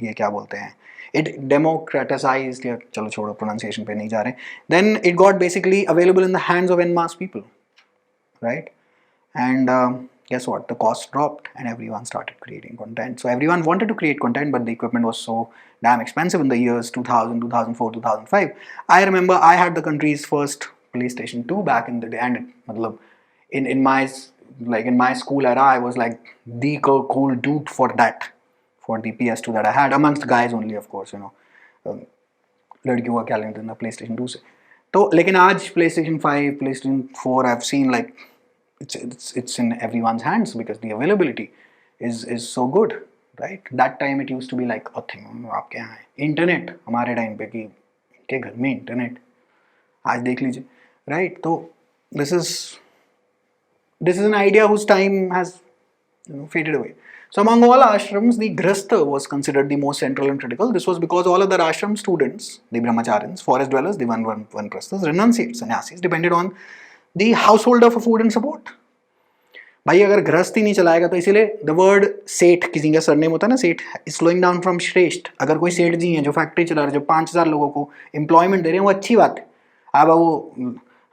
ये क्या बोलते हैं, इट डेमोक्रेटाइज्ड, या चलो छोड़ो, प्रोनाउंसिएशन पे नहीं जा रहे. Then it got basically available in the hands of an mass people, right? And guess what? The cost dropped and everyone started creating content. So everyone wanted to create content, but the equipment was so damn expensive in the years 2000, 2004, 2005. I remember I had the country's first PlayStation 2 back in the day, and in my school era, I was like the cool dude for the PS2 that I had, amongst guys only, of course, लड़कियों का क्या लेना था PlayStation 2 से. तो लेकिन आज PlayStation 5, PlayStation 4, I've seen like it's in everyone's hands because the availability is so good, right? That time it used to be like a thing. आपके यहाँ है इंटरनेट, हमारे टाइम पे कि के घर में इंटरनेट, आज देख लीजिए, right? तो this is an idea whose time has faded away. So among all ashrams, the grihastha was considered the most central and critical. This was because all other ashram students, the brahmacharyans, forest dwellers, the vanaprasthas, renunciates, sannyasis, depended on the householder for food and support. भाई अगर गृहस्थ ही नहीं चलाएगा तो इसीलिए the word सेठ, किसी का सरनेम होता है ना सेठ, इज स्लोइंग डाउन फ्रॉम श्रेष्ठ। अगर कोई सेठ जी हैं जो फैक्ट्री चला रहे, जो 5,000 लोगों को एम्प्लॉयमेंट दे रहे हैं, वो अच्छी बात है। अब वो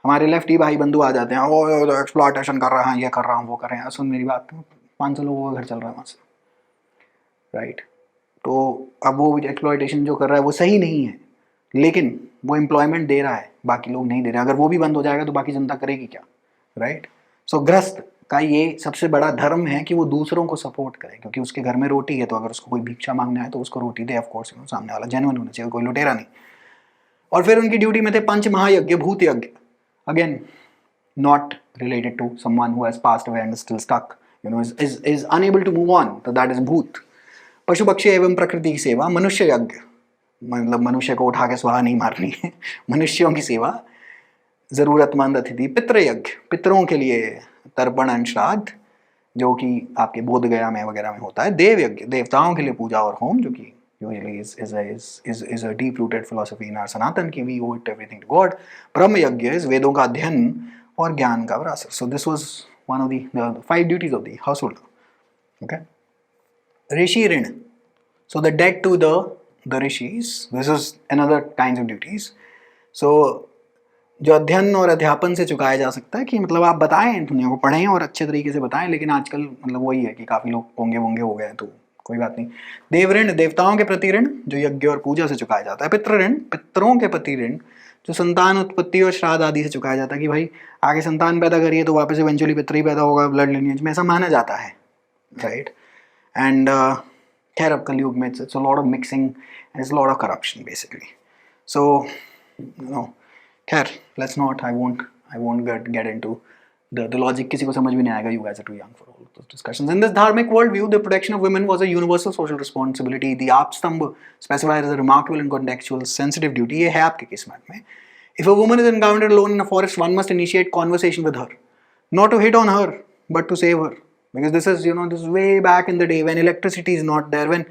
हमारे लेफ्टी भाई बंधु आ जाते हैं, ओ एक्सप्लॉयटेशन कर रहा है, ये कर रहा हूँ, वो कर रहे हैं। सुन मेरी बात, 500 लोगों का घर चल रहा है वहाँ से, राइट? तो अब वो एक्सप्लॉयटेशन जो कर रहा है वो सही नहीं है, लेकिन वो एम्प्लॉयमेंट दे रहा है, बाकी लोग नहीं दे रहे। अगर वो भी बंद हो जाएगा तो बाकी जनता करेगी क्या, राइट? सो गृहस्थ का ये सबसे बड़ा धर्म है कि वो दूसरों को सपोर्ट करे, क्योंकि उसके घर में रोटी है, तो अगर उसको कोई भिक्षा मांगना है तो उसको रोटी दे। ऑफ कोर्स सामने वाला जेन्युइन होना चाहिए, कोई लुटेरा नहीं। और फिर उनकी ड्यूटी में थे पंच महायज्ञ, भूत यज्ञ, again not related to someone who has passed away and is still stuck, is unable to move on, so that is भूत। पशु पक्षी एवं प्रकृति की सेवा, मनुष्य यज्ञ, मतलब मनुष्य को उठा के स्वाहा नहीं मारनी है, मनुष्यों की सेवा, जरूरतमंद अतिथि, पितृ यज्ञ, पितरों के लिए तर्पण एंड श्राद्ध, जो कि आपके बोध गया में वगैरह में होता है। देव यज्ञ, देवताओं के लिए पूजा और होम, जो कि usually is a deep rooted philosophy in our Sanatan ki we owe it everything to God. ब्रह्म यज्ञ is वेदों का अध्ययन और ज्ञान का विरासत। So this was one of the 5 duties of the householder. Okay. ऋषि ऋण, so the debt to the rishis, this is another kinds of duties. So जो अध्ययन और अध्यापन से चुकाया जा सकता है, कि मतलब आप बताएं दुनिया को, पढ़ें और अच्छे तरीके से बताएं, लेकिन आजकल मतलब वही है कि काफ़ी लोग पोंगे वोंगे हो गए हैं, तो कोई बात नहीं। देव ऋण, देवताओं के प्रति ऋण जो यज्ञ और पूजा से चुकाया जाता है। पितृ ऋण, पितरों के प्रति ऋण जो संतान उत्पत्ति और श्राद्ध आदि से चुकाया जाता है, कि भाई आगे संतान पैदा करिए तो वापस इवेंचुअली पितृ ही पैदा होगा, ब्लड लिनिएज में ऐसा माना जाता है, राइट? एंड खैर अब कलयुग में it's a lot of mixing and it's lot of corruption basically. So खैर let's not, I won't get into the logic किसी को समझ भी नहीं आएगा, you guys are too young for all those discussions. In this dharmic worldview, the protection of women was a universal social responsibility. The Apstambh specifies as a remarkable and contextual sensitive duty. ये है आपके किस्मत में। If a woman is encountered alone in a forest, one must initiate conversation with her, not to hit on her, but to save her. Because this is way back in the day when electricity is not there, when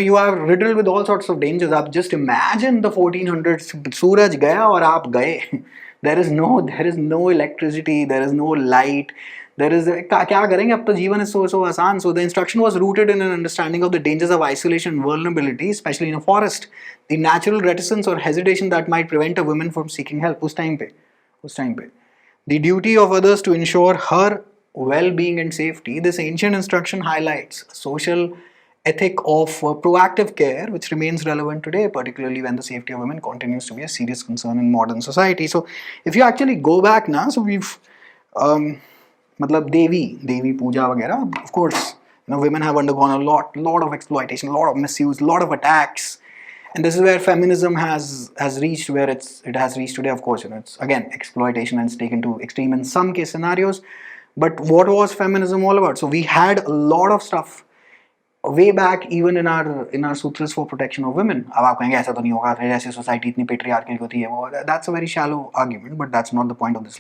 you are riddled with all sorts of dangers. आप just imagine the 1400s, सूरज गया और आप गए। There is no electricity, there is no light, क्या करेंगे अब तो, जीवन is so आसान. So the instruction was rooted in an understanding of the dangers of isolation and vulnerability, especially in a forest. The natural reticence or hesitation that might prevent a woman from seeking help उस time पे the duty of others to ensure her well-being and safety. This ancient instruction highlights a social ethic of proactive care, which remains relevant today, particularly when the safety of women continues to be a serious concern in modern society. So if you actually go back now, so we've मतलब देवी पूजा वगैरह, of course women have undergone a lot of exploitation, a lot of misuse, a lot of attacks, and this is where feminism has reached where it has reached today. Of course it's again exploitation and it's taken to extreme in some case scenarios, but what was feminism all about? So we had a lot of stuff way back even in our sutras for protection of women. अब आप कहेंगे ऐसा तो नहीं होगा, ऐसे society इतनी patriarchal होती है, वो that's a very shallow argument, but that's not the point of this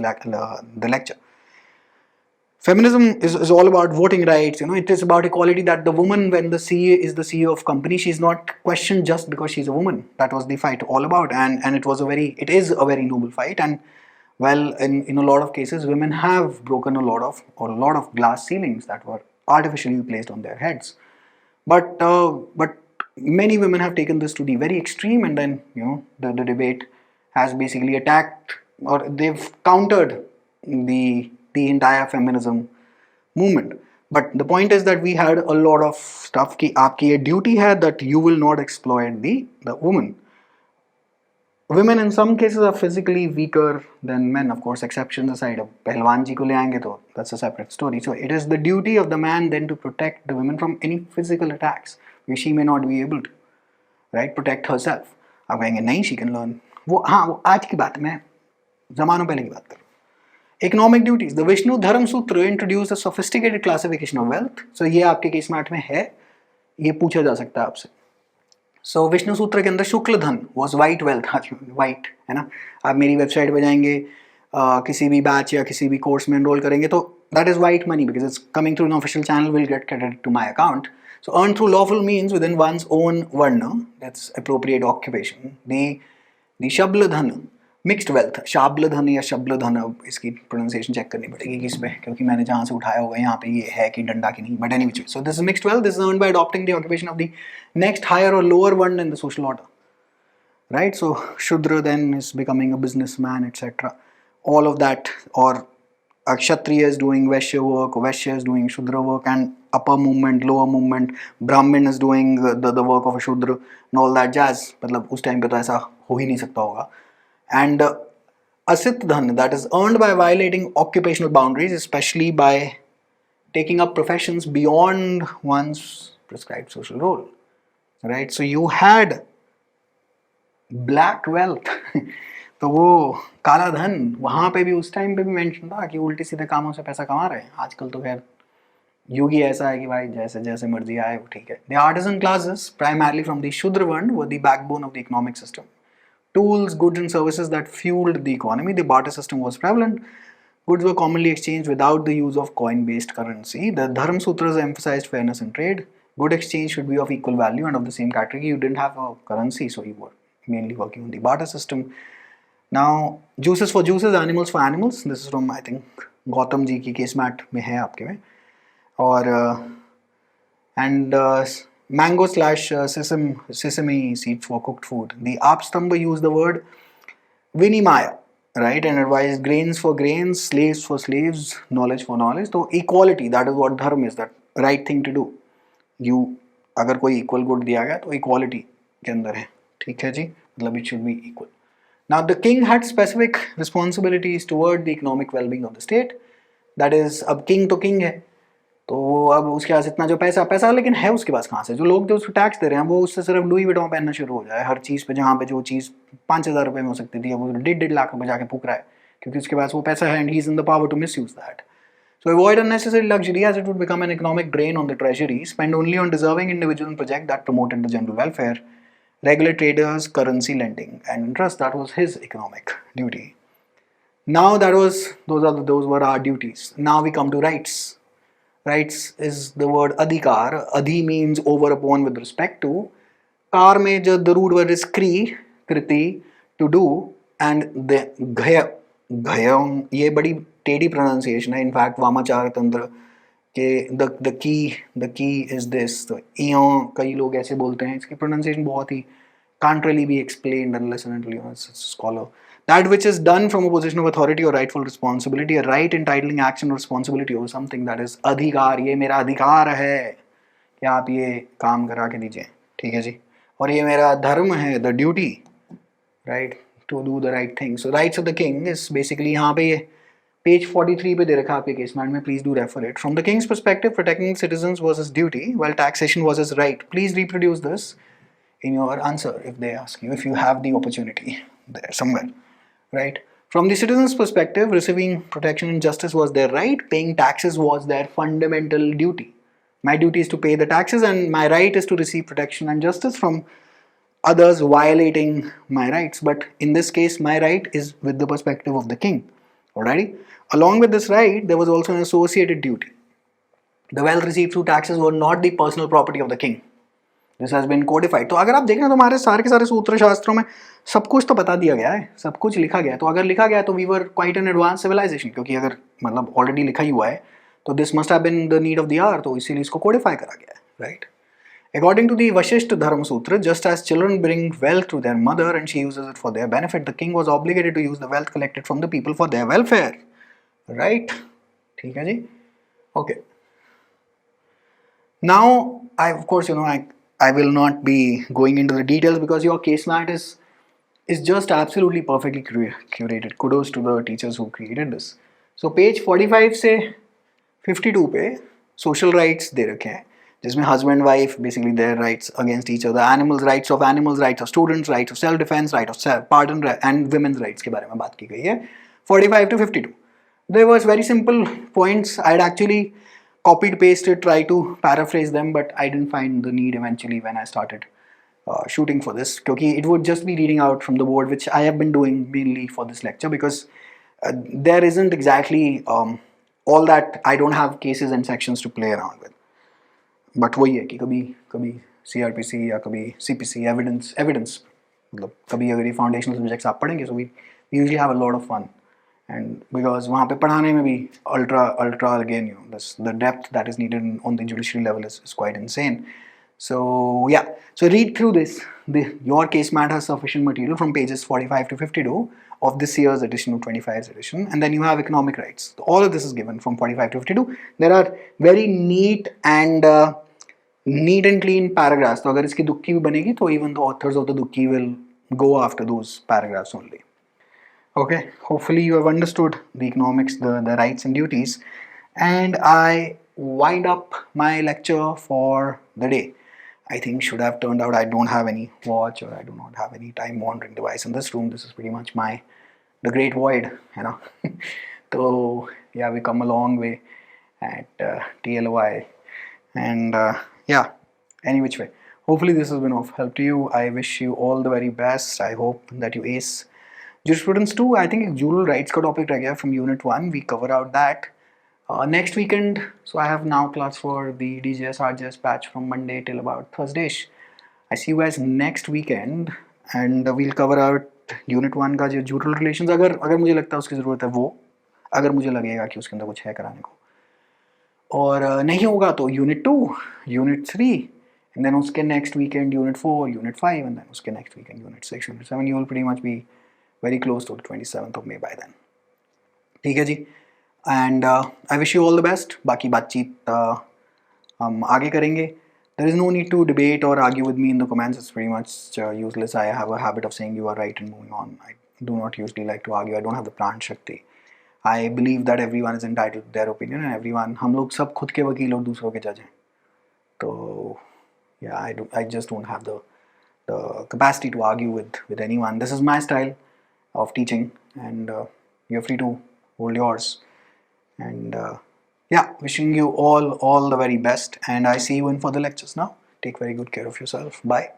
the lecture. Feminism is all about voting rights. It is about equality, that the woman, when the CEO is the CEO of company, she's not questioned just because she's a woman. That was the fight all about, and it is a very noble fight. And well, in a lot of cases, women have broken a lot of glass ceilings that were artificially placed on their heads. But many women have taken this to the very extreme, and then the debate has basically attacked, or they've countered the entire feminism movement. But the point is that we had a lot of stuff कि आपकी ये duty है that you will not exploit the woman. Women in some cases are physically weaker than men, of course, exceptions aside. अब पहलवान जी को ले आएंगे तो that's a separate story. So it is the duty of the man then to protect the women from any physical attacks which she may not be able to, right? Protect herself. आप कहेंगे नहीं, she can learn. वो आज की बात है, मैं ज़मानों पहले की बात कर रहा हूँ। Economic duties. The Vishnu Dharam Sutra introduced a sophisticated classification of wealth. So ये आपके केस में 8 में है, ये पूछा जा सकता है आपसे. सो विष्णु सूत्र के अंदर शुक्ल धन वॉज वाइट वेल्थ, वाइट है ना। आप मेरी वेबसाइट पे जाएंगे, किसी भी बैच या किसी भी कोर्स में एनरोल करेंगे तो that is white money because it's coming through an official channel, will get credit to my account. So earn through lawful means within one's own varna, that's appropriate occupation. The शब्ल धन mixed wealth, शाब्ल धन या शब्ल धन, अब इसकी pronunciation check करनी पड़ेगी किस पे, क्योंकि मैंने जहाँ से उठाया होगा यहाँ पे ये है कि डंडा की नहीं, but anyway, so this is mixed wealth, this is earned by adopting the occupation of the next higher और lower one in the social order, right? So Shudra then is becoming a businessman, etc. All of that, or a Kshatriya is doing Vaishya work, Vaishya is doing Shudra work, and upper movement, lower movement, Brahmin is doing the work of a Shudra and all that jazz. मतलब उस time पे तो ऐसा हो ही नहीं सकता होगा. And Asit Dhan, that is earned by violating occupational boundaries, especially by taking up professions beyond one's prescribed social role, right? So you had black wealth तो वो काला धन, वहाँ पे भी उस टाइम पे भी मेंशन था कि उल्टे सीधे कामों से पैसा कमा रहे हैं. आजकल तो खैर युग ही ऐसा है कि भाई जैसे जैसे मर्जी आए वो ठीक है. The artisan classes primarily from the शूद्र वर्ण were the backbone of the economic system. Tools, goods and services that fueled the economy. The barter system was prevalent. Goods were commonly exchanged without the use of coin-based currency. The Dharma Sutras emphasized fairness in trade. Good exchange should be of equal value and of the same category. You didn't have a currency, so you were mainly working on the barter system. Now, juices for juices, animals for animals. This is from, I think, Gautam ji की case mat में है आपके में. और and mango slash sesame seeds for cooked food. The Apstamba used the word vinimaya, right, and advised grains for grains, slaves for slaves, knowledge for knowledge. So equality, that is what dharma is, that right thing to do. You अगर कोई equal good दिया गया तो equality के अंदर है, ठीक है जी, मतलब it should be equal. Now the king had specific responsibilities toward the economic well-being of the state. That is, अब king तो king है, तो अब उसके पास इतना जो पैसा लेकिन है उसके पास कहाँ से? जो लोग जो उसको टैक्स दे रहे हैं वो उससे सिर्फ लुई विटॉन पहनना शुरू हो जाए हर चीज़ पे, जहाँ पे जो चीज़ 5,000 रुपये में हो सकती थी अब वो 1.5 लाख रुपये जाके फूक रहा है, क्योंकि उसके पास वो पैसा है and he is in the power to misuse that. So avoid unnecessary luxury as it would become an economic drain on the treasury. Spend only on deserving individual projects that promoted the general welfare. Regulate traders, currency lending and interest. That was his economic duty. Now those were our duties. Now we come to rights. Rights is the word adhikar. Adhi means over upon with respect to. Kar mein the root word is kri, kriti, to do, and the ghaya. घयम, ये बड़ी टेढ़ी pronunciation है. In fact वामाचार तंत्र के the key is this, तो इयों कई लोग ऐसे बोलते हैं. इसकी प्रोनाउंसिएशन बहुत ही can't really be explained unless and until you are a scholar. That which is done from a position of authority or rightful responsibility, a right entitling action or responsibility over something, that is अधिकार. ये मेरा अधिकार है कि आप ये काम करा के दीजिए, ठीक है जी. और ये मेरा धर्म है, the duty, right, to do the right thing. So rights of the king is basically यहाँ पे ये पेज 43 पे दे रखा है आपके केस मैट में. Please do refer it. From the king's perspective, protecting citizens was his duty, while taxation was his right. Please reproduce this in your answer if they ask you, if you have the opportunity there somewhere, right? From the citizens' perspective, receiving protection and justice was their right. Paying taxes was their fundamental duty. My duty is to pay the taxes and my right is to receive protection and justice from others violating my rights. But in this case, my right is with the perspective of the king. Alrighty? Along with this right, there was also an associated duty. The wealth received through taxes were not the personal property of the king. This has been codified. तो अगर आप देखें तो हमारे सारे के सारे सूत्र शास्त्रों में सब कुछ तो बता दिया गया है, सब कुछ लिखा गया है. तो अगर लिखा गया है तो we were quite an advance civilization, क्योंकि अगर मतलब ऑलरेडी लिखा ही हुआ है तो this must have been the need of the hour, तो इसीलिए इसको कोडिफाई करा गया है, right. According to the Vashishtha Dharma Sutra, just as children bring wealth to their mother and she uses it for their benefit, the king was obligated to use the wealth collected from the people for their welfare, right? ठीक है जी, okay. Now, of course, I will not be going into the details because your case mat is just absolutely perfectly curated. Kudos to the teachers who created this. So page 45 से 52 पे social rights दे रखे हैं, जिसमें husband wife basically their rights against each other, animals, rights of students, rights of self defense, right of self pardon and women's rights के बारे में बात की गई है 45 to 52. There was very simple points. I had actually copied pasted, try to paraphrase them, but I didn't find the need eventually when I started shooting for this, because it would just be reading out from the board, which I have been doing mainly for this lecture, because there isn't exactly all that. I don't have cases and sections to play around with. But वही है कि कभी CRPC या कभी CPC evidence मतलब कभी अगर ये फाउंडेशनल सब्जेक्ट्स आप पढ़ेंगे, so we we usually have a lot of fun. And because वहाँ पे पढ़ाने में भी ultra again, you know, this, the depth that is needed on the judiciary level is quite insane. So yeah, so read through this. Your case mat has sufficient material from pages 45 to 52 of this year's edition of 25's edition, and then you have economic rights. All of this is given from 45 to 52. There are very neat and clean paragraphs. So अगर इसकी दुक्की भी बनेगी तो even the authors of the दुक्की will go after those paragraphs only. Okay, hopefully you have understood the economics, the rights and duties, and I wind up my lecture for the day. I think should have turned out I don't have any watch or I do not have any time monitoring device in this room. This is pretty much the great void, you know. So yeah, we come a long way at TLOI, and yeah, any which way. Hopefully this has been of help to you. I wish you all the very best. I hope that you ace jurisprudence 2. I think jural rights का topic रह गया from unit 1. We cover out that. Next weekend, so I have now class for the DGS RGS batch from Monday till about Thursday. I see you guys next weekend, and we'll cover out unit 1 का जो jural relations अगर मुझे लगता है उसकी ज़रूरत है वो, अगर मुझे लगेगा कि उसके अंदर कुछ है कराने को, और नहीं होगा तो unit 2, unit 3, and then उसके next weekend unit 4, unit 5, and then उसके next weekend unit 6, unit 7. You will pretty much be very close to the 27th of May by then. ठीक है जी. And I wish you all the best. बाकी बातचीत हम आगे करेंगे. There is no need to debate or argue with me in the comments. It's pretty much useless. I have a habit of saying you are right and moving on. I do not usually like to argue. I don't have the pran shakti. I believe that everyone is entitled to their opinion, and everyone, हम लोग सब खुद के वकील और दूसरों के जज हैं. तो yeah, I just don't have the capacity to argue with anyone. This is my style of teaching, and you're free to hold yours. And yeah, wishing you all the very best, and I see you in for the lectures now. Take very good care of yourself. Bye.